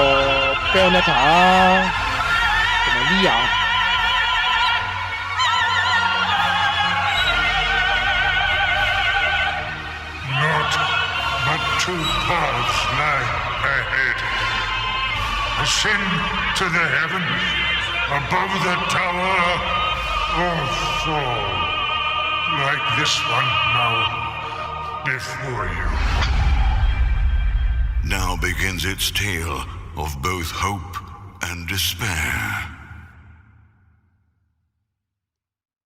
Bayonetta 啦，同埋 Nia。Two paths lie ahead. Ascend to the heaven above the tower, or fall like this one now before you. Now begins its tale of both hope and despair.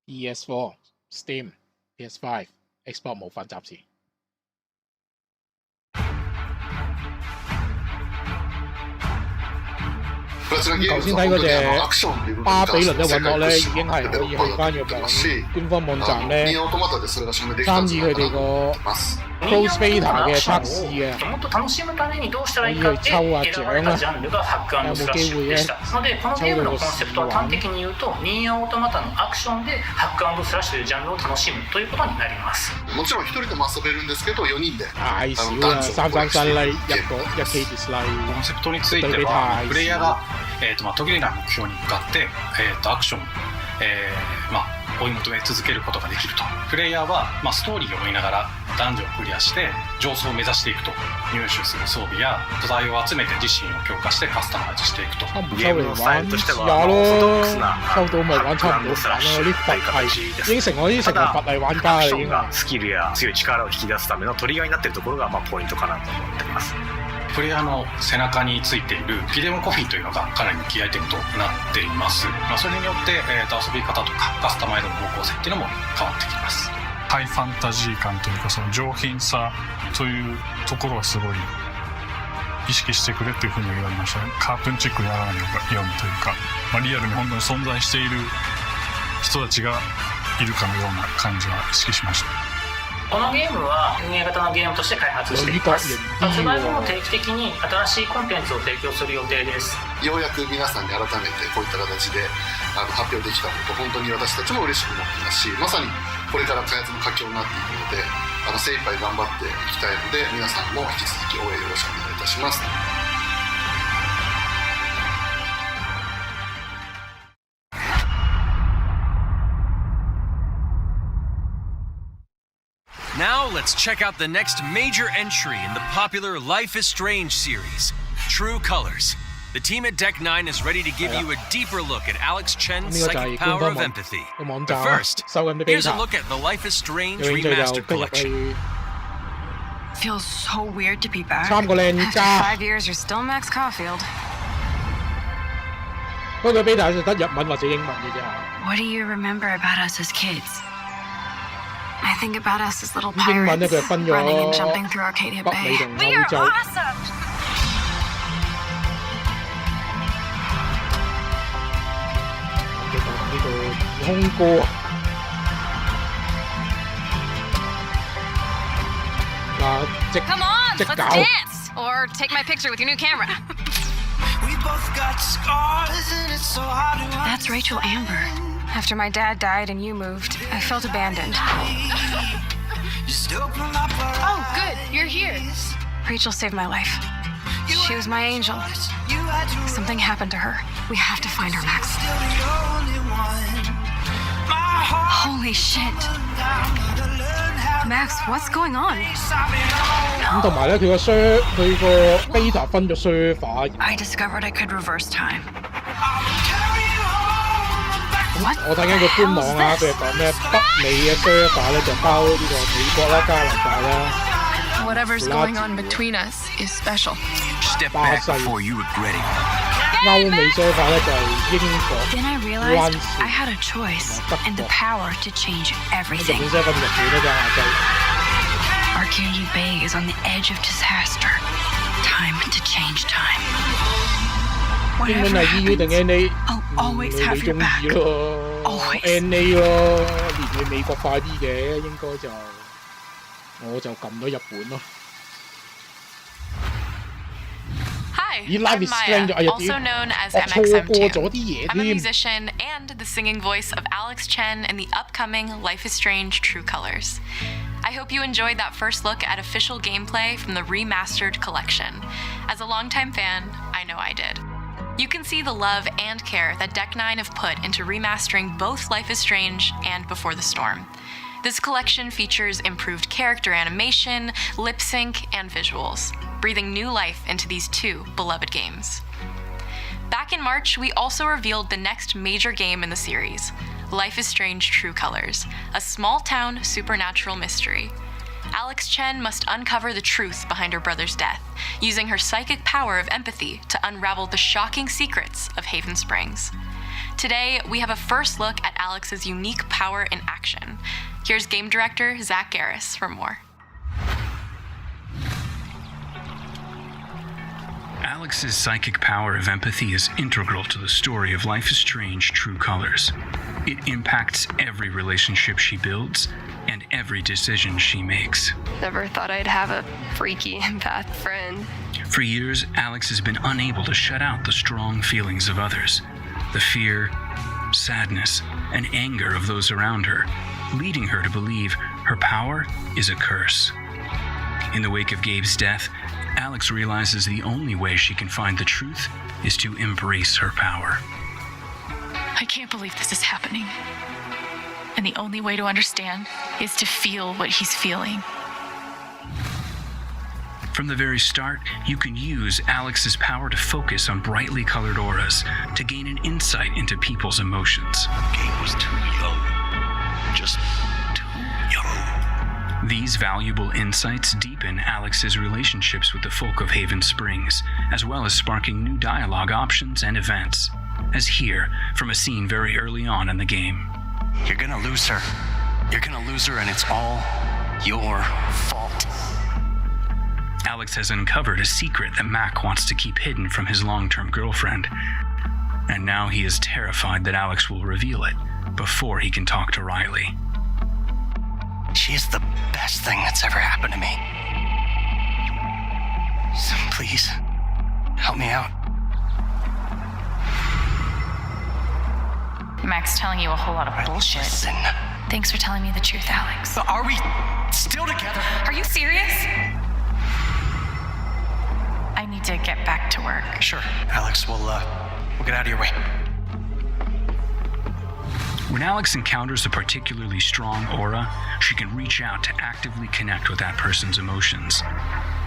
PS4, Steam, PS5, Xbox 無份暫時。頭先睇嗰隻巴比倫嘅隕落咧，已經係可以去翻個官方網站咧參與佢哋個 Close Beta 嘅測試嘅，可以去抽下獎啦，有冇機會咧抽到個試玩？もちろん一人でも遊べるんですけど4人で。太少啦，333 like 1K dislike。コンセプトについてはプレイヤーが途切れない目標に向かってアクション追い求め続けることができると。プレイヤーはストーリーを追いながらダンジョンをクリアして上層を目指していくと。入手する装備や素材を集めて自身を強化してカスタマイズしていくと。ゲームのスタイルとしてはオーソドックスなバックグラウンドスラッシュという形です。已經成我啲成個佛系玩家啦，已經係。スキルや強い力を引き出すためのトリガーになっているところがポイントかなと思っています。プレイヤーの背中についているフィデモコフィンというのがかなりキーアイテムとなっています。それによって、遊び方とかカスタマイズの方向性っていうのも変わってきます。ハイファンタジー感というかその上品さというところはすごい意識してくれっていうふうに言われましたね。カートゥーンチックにやらないようにというか、リアルに本当に存在している人たちがいるかのような感じは意識しました。このゲームは運営型のゲームとして開発しています。発売後も定期的に新しいコンテンツを提供する予定です。ようやく皆さんに改めてこういった形で発表できたこと本当に私たちも嬉しく思っていますし、まさにこれから開発の佳境になっていくので精一杯頑張っていきたいので皆さんも引き続き応援よろしくお願いいたします。Now let's check out the next major entry in the popular Life is Strange series, True Colors. The team at Deck 9 is ready to give you a deeper look at Alex Chen's psychic power of empathy. But first, here's a look at the Life is Strange Remastered Collection. Feels so weird to be back. 3個靚渣。After 5 years, you're still Max Caulfield. 不過佢 beta 就得日文或者英文嘅啫。What do you remember about us as kids? I think about us as little pirates running and jumping through Arcadia Bay. We are awesome! 呢個空歌Come on, let's dance! Or take my picture with your new camera. That's Rachel Amber. After my dad died and you moved, I felt abandoned. Oh, good, you're here. Rachel saved my life. She was my angel. Something happened to her. We have to find her, Max. Holy shit. Max, what's going on? 咁同埋咧，佢個 beta 分咗 server。I discovered I could reverse time. 我睇緊個官網啊，佢係講咩北美嘅 server 咧就包呢個美國啦、加拿大啦。Whatever's going on between us is special. Step back before you regret it. 歐美 server 咧就係英國。Then I realized I had a choice and the power to change everything. 日本 server 日本啦，亞洲。Arcadia Bay is on the edge of disaster. Time to change time. 英文係 EU 定 NA？ 你中意咯 ，NA 咯，連佢美國化啲嘅，應該就我就撳咗日本咯。Hi, I'm Maya, also known as MXM2. I'm a musician and the singing voice of Alex Chen in the upcoming Life is Strange True Colors. I hope you enjoyed that first look at official gameplay from the remastered collection. As a longtime fan, I know I did. You can see the love and care that Deck 9 have put into remastering both Life is Strange and Before the Storm. This collection features improved character animation, lip sync, and visuals, breathing new life into these two beloved games. Back in March, we also revealed the next major game in the series, Life is Strange True Colors, a small-town supernatural mystery. Alex Chen must uncover the truth behind her brother's death, using her psychic power of empathy to unravel the shocking secrets of Haven Springs. Today, we have a first look at Alex's unique power in action. Here's game director Zach Garris for more. Alex's psychic power of empathy is integral to the story of Life is Strange True Colors. It impacts every relationship she builds and every decision she makes. Never thought I'd have a freaky empath friend. For years, Alex has been unable to shut out the strong feelings of others, the fear, sadness, and anger of those around her, leading her to believe her power is a curse. In the wake of Gabe's death, Alex realizes the only way she can find the truth is to embrace her power. I can't believe this is happening. And the only way to understand is to feel what he's feeling. From the very start, you can use Alex's power to focus on brightly colored auras to gain an insight into people's emotions. Gabe was too young. Just too young. These valuable insights deepen Alex's relationships with the folk of Haven Springs, as well as sparking new dialogue options and events, as here from a scene very early on in the game. You're gonna lose her. You're gonna lose her, and it's all your fault. Alex has uncovered a secret that Mac wants to keep hidden from his long-term girlfriend. And now he is terrified that Alex will reveal it before he can talk to Riley. She's the best thing that's ever happened to me. So please, help me out. Mac's telling you a whole lot of bullshit. Listen. Thanks for telling me the truth, Alex. But are we still together? Are you serious? I need to get back to work. Sure, Alex, we'll get out of your way. When Alex encounters a particularly strong aura, she can reach out to actively connect with that person's emotions.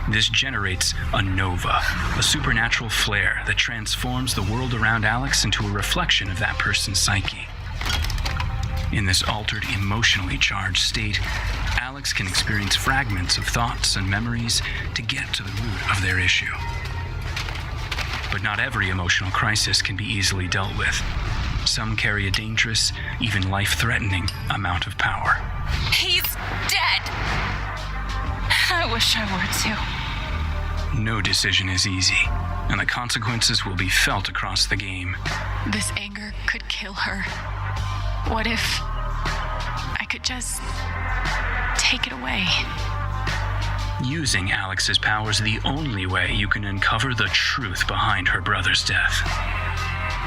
This generates a nova, a supernatural flare that transforms the world around Alex into a reflection of that person's psyche. In this altered, emotionally charged state, Alex can experience fragments of thoughts and memories to get to the root of their issue. But not every emotional crisis can be easily dealt with. Some carry a dangerous, even life-threatening amount of power. He's dead! I wish I were too. No decision is easy, and the consequences will be felt across the game. This anger could kill her. What if I could just take it away? Using Alex's power is the only way you can uncover the truth behind her brother's death.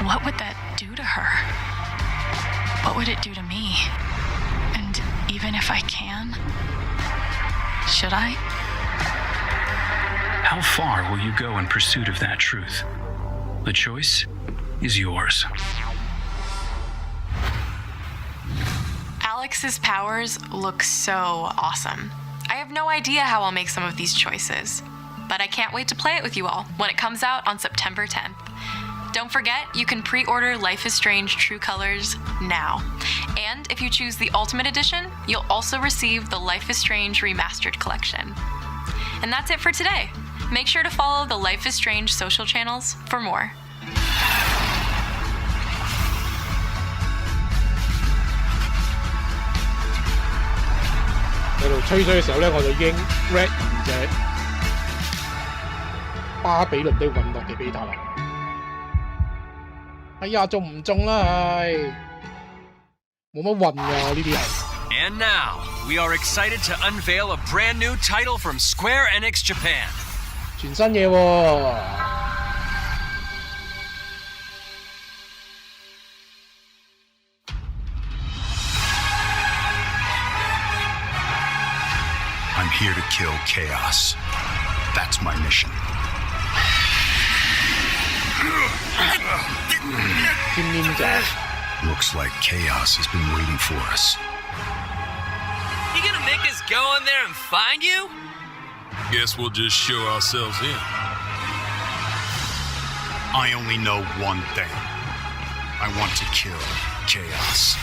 What would that do to her? What would it do to me? And even if I can, should I? How far will you go in pursuit of that truth? The choice is yours. Alex's powers look so awesome. I have no idea how I'll make some of these choices, but I can't wait to play it with you all when it comes out on September 10th. Don't forget, you can pre-order Life is Strange True Colors now. And if you choose the Ultimate Edition, you'll also receive the Life is Strange Remastered Collection. And that's it for today. Make sure to follow the Life is Strange social channels for more.喺度吹水嘅時候咧，我就已經 read 完隻巴比倫的隕落嘅 beta 啦。哎呀，中唔中啦？唉，冇乜運㗎呢啲係。And now, we are excited to unveil a brand new title from Square Enix Japan. 全新嘢喎！ I'm here to kill chaos. That's my mission. 天黏仔 Looks like chaos has been waiting for us. You gonna make us go in there and find you? Guess we'll just show ourselves in. I only know one thing. I want to kill chaos.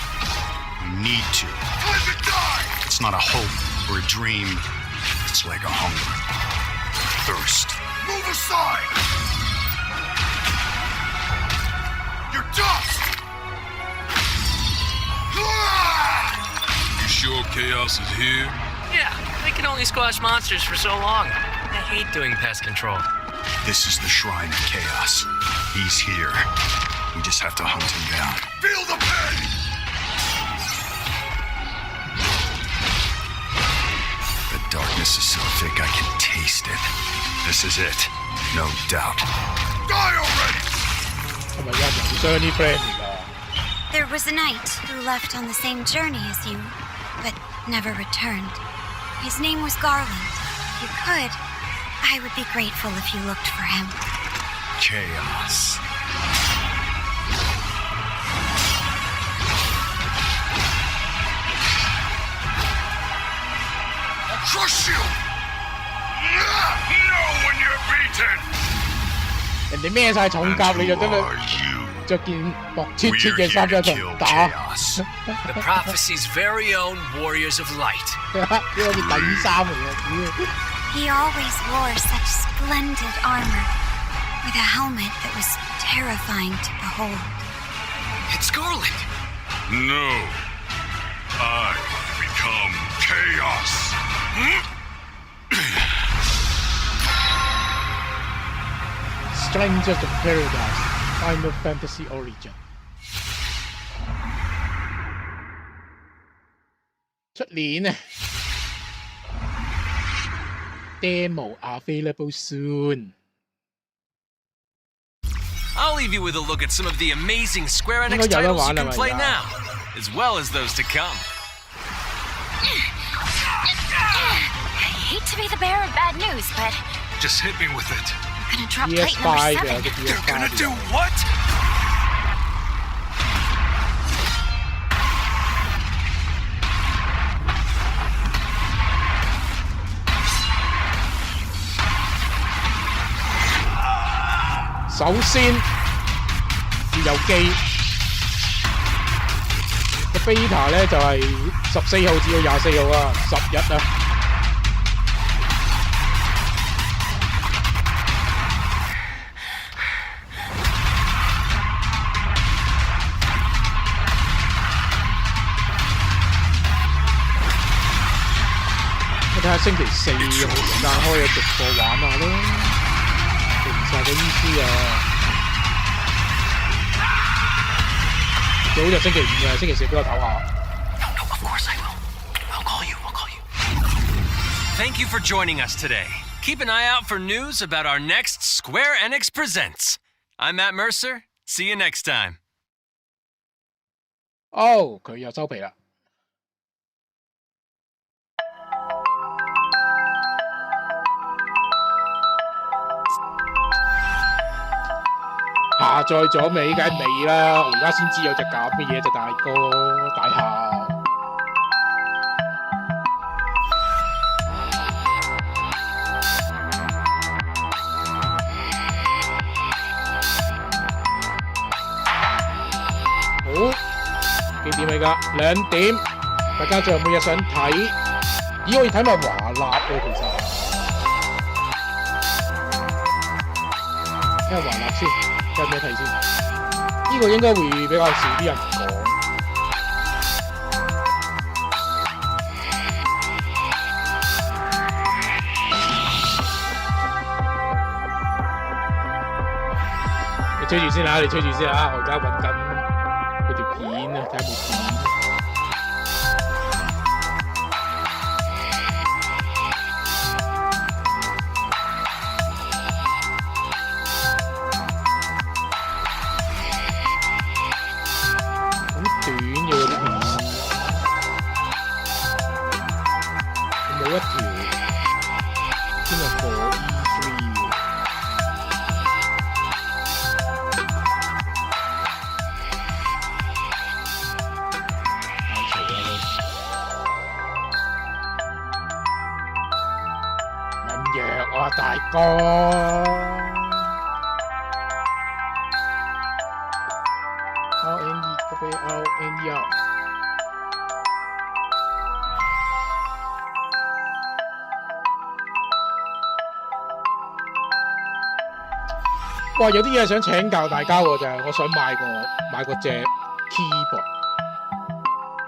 We need to. Time to die! It's not a hope or a dream. It's like a hunger. Thirst. Move aside! You're dust! You sure chaos is here? Yeah, they can only squash monsters for so long. I hate doing pest control. This is the shrine of chaos. He's here. We just have to hunt him down. Feel the pain! The darkness is so thick I can taste it. This is it. No doubt. Die already! 係咪有人相啲 friend 嚟㗎？ There was a knight who left on the same journey as you, but never returned. His name was Garland. If you could, I would be grateful if you looked for him. Chaos. I'll crush you! Know when you're beaten! 人哋孭晒重甲，你就真係着件薄切切嘅衫喺度打。 The prophecy's very own warriors of light. 呢個件底衫嚟嘅。 He always wore such splendid armor, with a helmet that was terrifying to behold. It's Garland. No. I become chaos. Strangers of Paradise Final Fantasy Origin 出年啊 Demo available soon. I'll leave you with a look at some of the amazing Square Enix titles you can play now, as well as those to come. I hate to be the bearer of bad news, but Just hit me with it. I'm gonna drop plate number 7. You're gonna do what? First, 要有機個 beta 咧就係14號至到24號啊，10日啊。我睇下星期4有冇時間開個直播玩下咯，做唔晒個 E3啊！最好就星期5啊，星期4俾我唞下。No, of course I will. I'll call you. Thank you for joining us today. Keep an eye out for news about our next Square Enix Presents. I'm Matt Mercer. See you next time. 哦，佢又收皮啦。下載咗未？梗係未啦！我而家先知有隻咁嘅嘢，隻大哥大廈。好，幾點嚟㗎？2點。大家仲有冇嘢想睇？咦，可以睇埋華納喎，其實。睇下華納先。有咩睇先？呢個應該會比較少啲人講。你吹住先啦，你吹住先啦，我而家揾緊佢條片啊，睇下有冇片。冇一條哇，大哥！RNEWLNER。哇！有啲嘢想請教大家喎，就係我想買個隻 keyboard，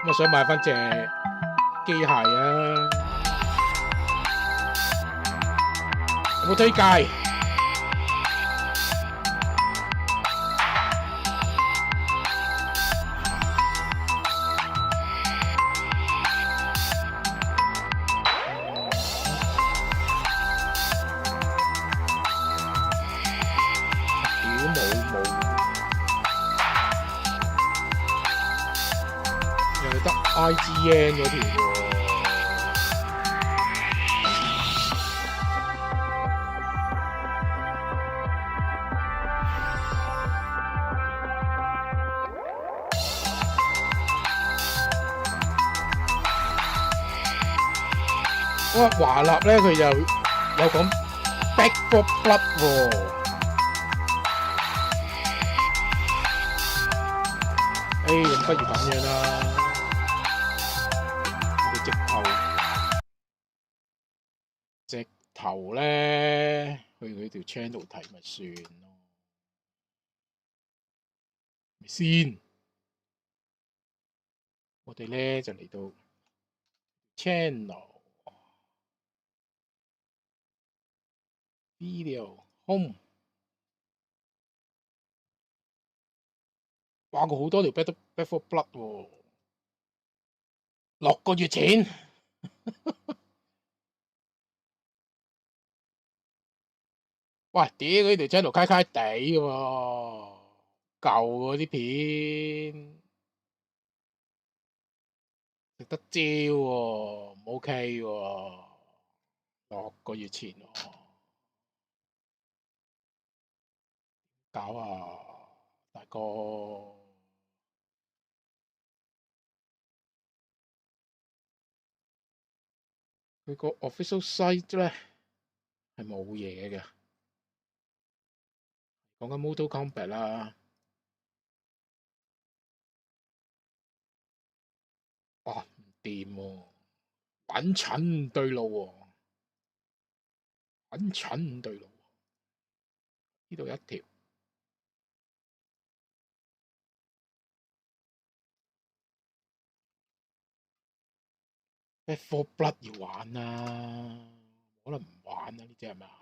咁我想買翻隻機械啊！有冇推介？IGN 嗰條喎，哇！華納咧佢又有講 Back for Blood 喎，咁不如咁樣啦。直頭咧，去佢條 channel 睇咪算咯，咪先。我哋咧就嚟到 channel video home， 哇！佢好多條 Back for Blood 喎，6個月前。喂，屌佢條 channel 揩揩地嘅喎，舊嗰啲片食得焦喎，唔 OK 喎，6個月前喎，搞啊，大哥！佢個 official site 咧係冇嘢嘅。講緊 Mortal Kombat 啦，哇唔掂喎，揾蠢唔對路喎，揾蠢唔對路喎，呢度一條Back for Blood 要玩啊，可能唔玩啊，呢隻係咪啊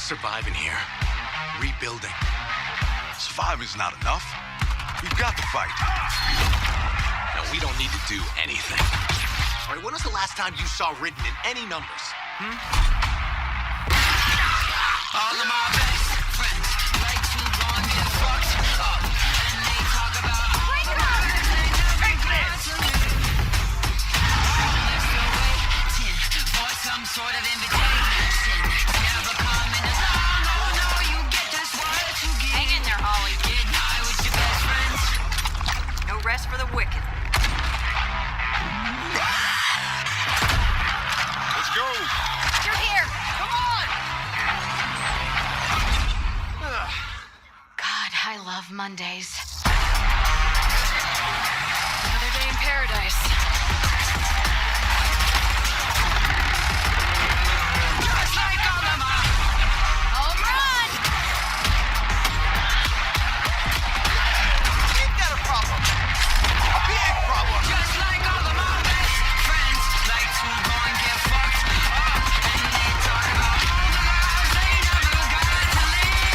？Surviving here. Rebuilding. Surviving's not enough. We've got to fight. No, we don't need to do anything. All right, when was the last time you saw written in any numbers? All of my best friends like to go and get fucked up. And they talk about all the lies they never got to live. They're still waiting for some sort of invitation. Never coming along. Oh no, you get just what you get. Hang in there, Holly. Get high with your best friends. No rest for the wicked. Let's go. You're here. Come on. God, I love Mondays. Another day in paradise. Just like all of my Home run. You've got a problem. A big problem. Just like all of my best friends like to go and get fucked up. And they talk about all the lives they never got to live.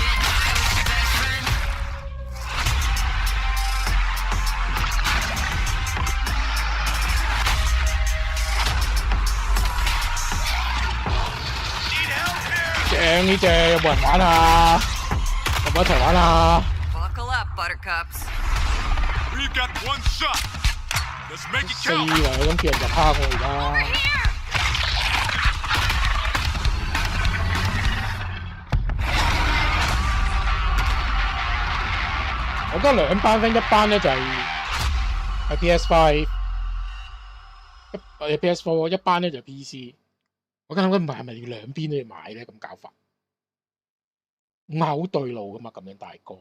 Get high with your best friend. Need help here. 正呢隻有冇人玩啊？唔好一齊玩啦！ Buckle up, buttercups. We've got one shot. Let's make it 四 count. 圍咁叫人就蝦我而家。我覺得兩班 friend， 一班咧就係 PS5， PS4， 一班咧就係 PC。我覺得唔係咪要兩邊都要買咧？咁搞法唔係好對路噶嘛？咁樣大個。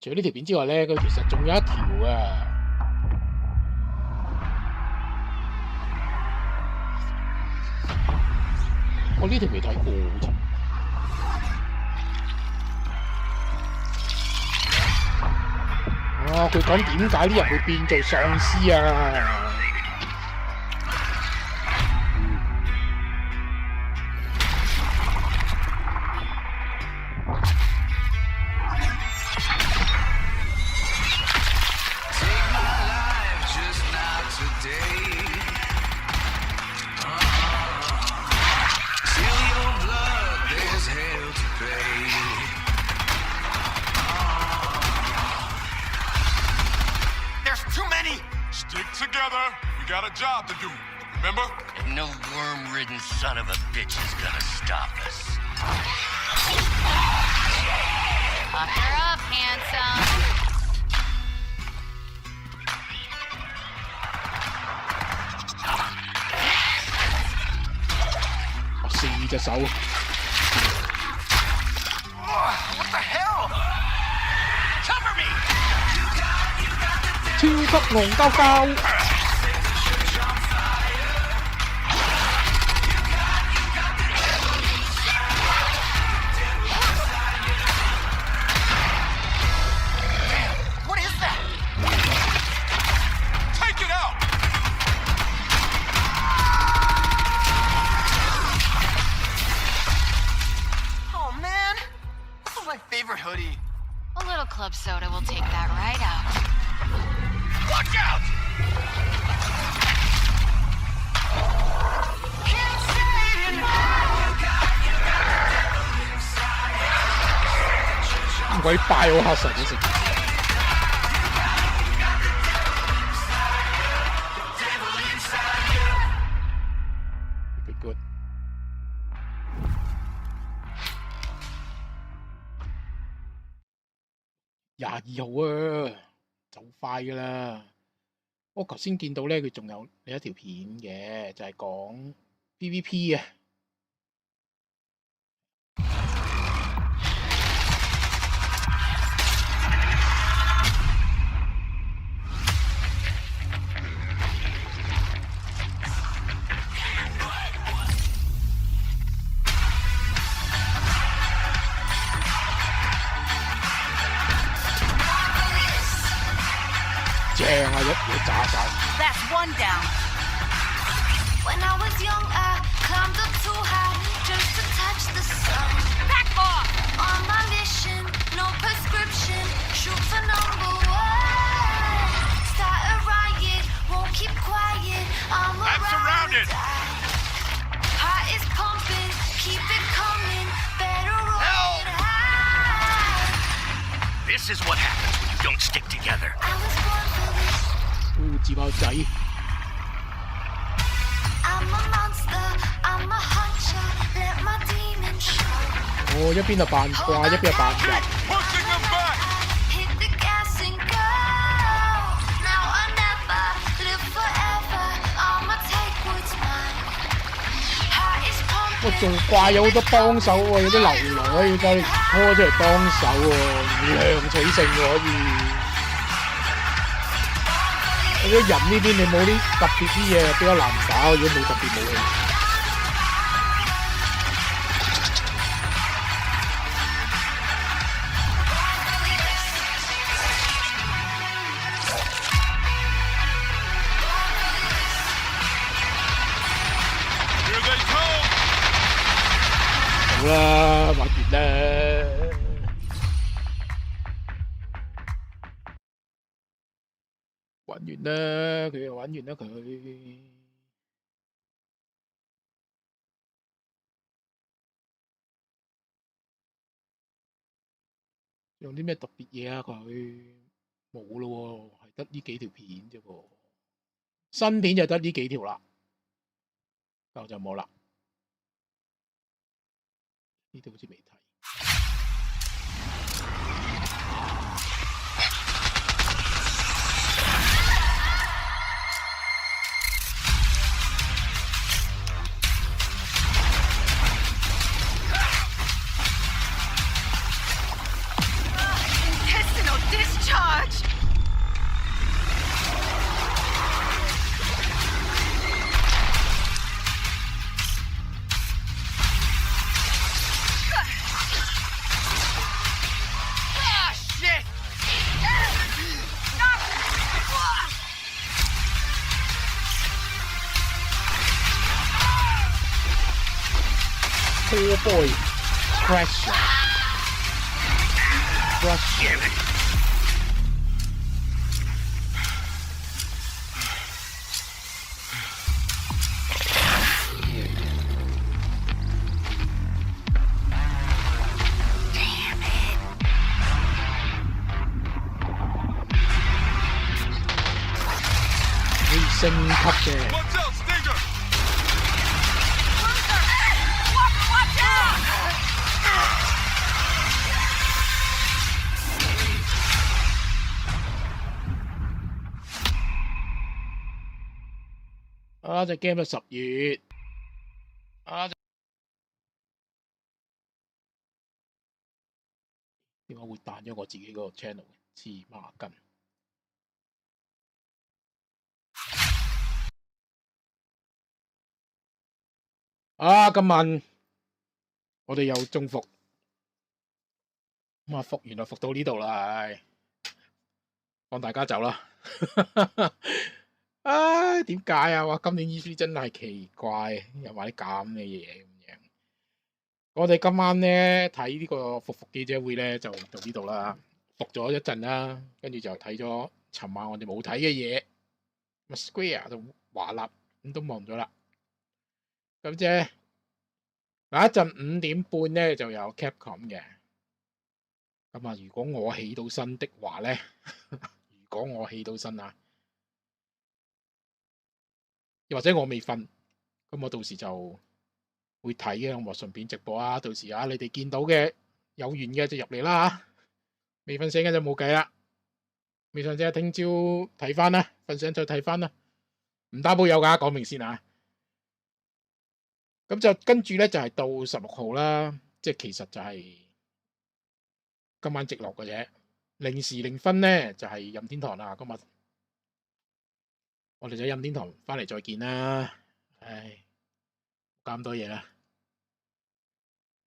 除咗呢條片之外咧，佢其實仲有一條啊。我呢條未睇過好似。佢講點解啲人會變做喪屍啊？Got a job to do, remember? And no worm-ridden son of a bitch is gonna stop us. Up her up, handsome. 4隻手。What the hell? Cover me! 超級龍膠膠。A little club soda will take that right out. Watch out! 鬼拜我黑神嘅食。Good. 22號啊，就快噶啦！我頭先見到咧，佢仲有另一條片嘅，就係講 PVP 啊。正啊，一嘢炸晒。That's one down. When I was young, I climbed up too high just to touch the sun. Back off! On my mission, no prescription, shoot for #1. Start a riot, won't keep quiet. I'm surrounded. Heart is pumping, keep it coming. Better roll Help! it high. This is what happens when you don't stick together. I was born for this. 自爆仔。I'm a monster, I'm a hunter, let my demons show. 一邊就扮怪，一邊就扮人。Pushing them back! Hit the gas and go. Now or never, live forever. I'ma take what's mine. Heart is pumping. 仲怪有好多幫手喎，有啲流女可以走拖出嚟幫手喎，量取勝喎可以。有啲人呢邊你冇啲特別啲嘢比較難搞，如果冇特別武器。好啦，玩完啦。玩完啦，佢又玩完啦佢。用啲咩特別嘢啊？佢冇咯，係得呢幾條片啫喎。新片就得呢幾條啦，舊就冇啦。呢度好似未睇。Discharge! Ah, shit! Poor boy. Pressure. Pressure.升級嘅。啊！隻 game 到10月。啊！點解會彈咗我自己嗰個 channel 嘅？黐孖筋。啊！今晚我哋又中伏，咁啊伏原來伏到呢度啦，唉，放大家走啦。唉，點解啊？哇！今年 E3 真係奇怪，有埋啲咁嘅嘢咁樣。我哋今晚咧睇呢個伏記者會咧就到呢度啦，伏咗一陣啦，跟住就睇咗尋晚我哋冇睇嘅嘢，咁 Square 就華納咁都望咗啦。咁啫，嗱一陣5點半咧就有 Capcom 嘅。咁啊，如果我起到身的話咧，如果我起到身啊，又或者我未瞓，咁我到時就會睇嘅，我順便直播啊。到時啊，你哋見到嘅有緣嘅就入嚟啦嚇，未瞓醒嘅就冇計啦。未瞓醒聽朝睇翻啦，瞓醒再睇翻啦，唔擔保有㗎，講明先啊。咁就跟住咧就係到16號啦，即係其實就係今晚直落嘅啫。0時0分咧就係任天堂啦，今日我哋就任天堂翻嚟再見啦。唉，搞咁多嘢啦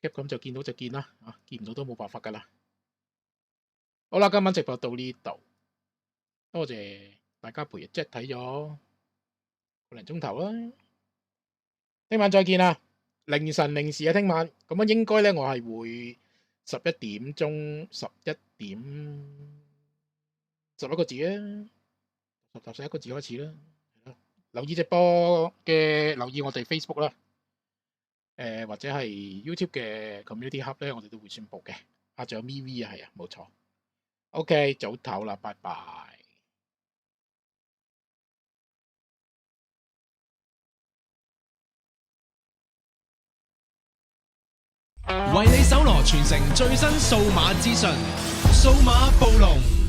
，Capcom就見到就見啦，啊見唔到都冇辦法噶啦。好啦，今晚直播到呢度，多謝大家陪日即係睇咗個零鐘頭啦。聽晚再見啦，凌晨0時啊，聽晚咁啊，應該咧我係會11點鐘11點11個字啊，10 11個字開始啦。留意直播嘅，留意我哋 Facebook 啦，或者係 YouTube 嘅 Community Hub 咧，我哋都會宣佈嘅。啊，仲有 MV 啊，係啊，冇錯。OK， 早唞啦，拜拜。為你搜羅全城最新數碼資訊，數碼暴龍。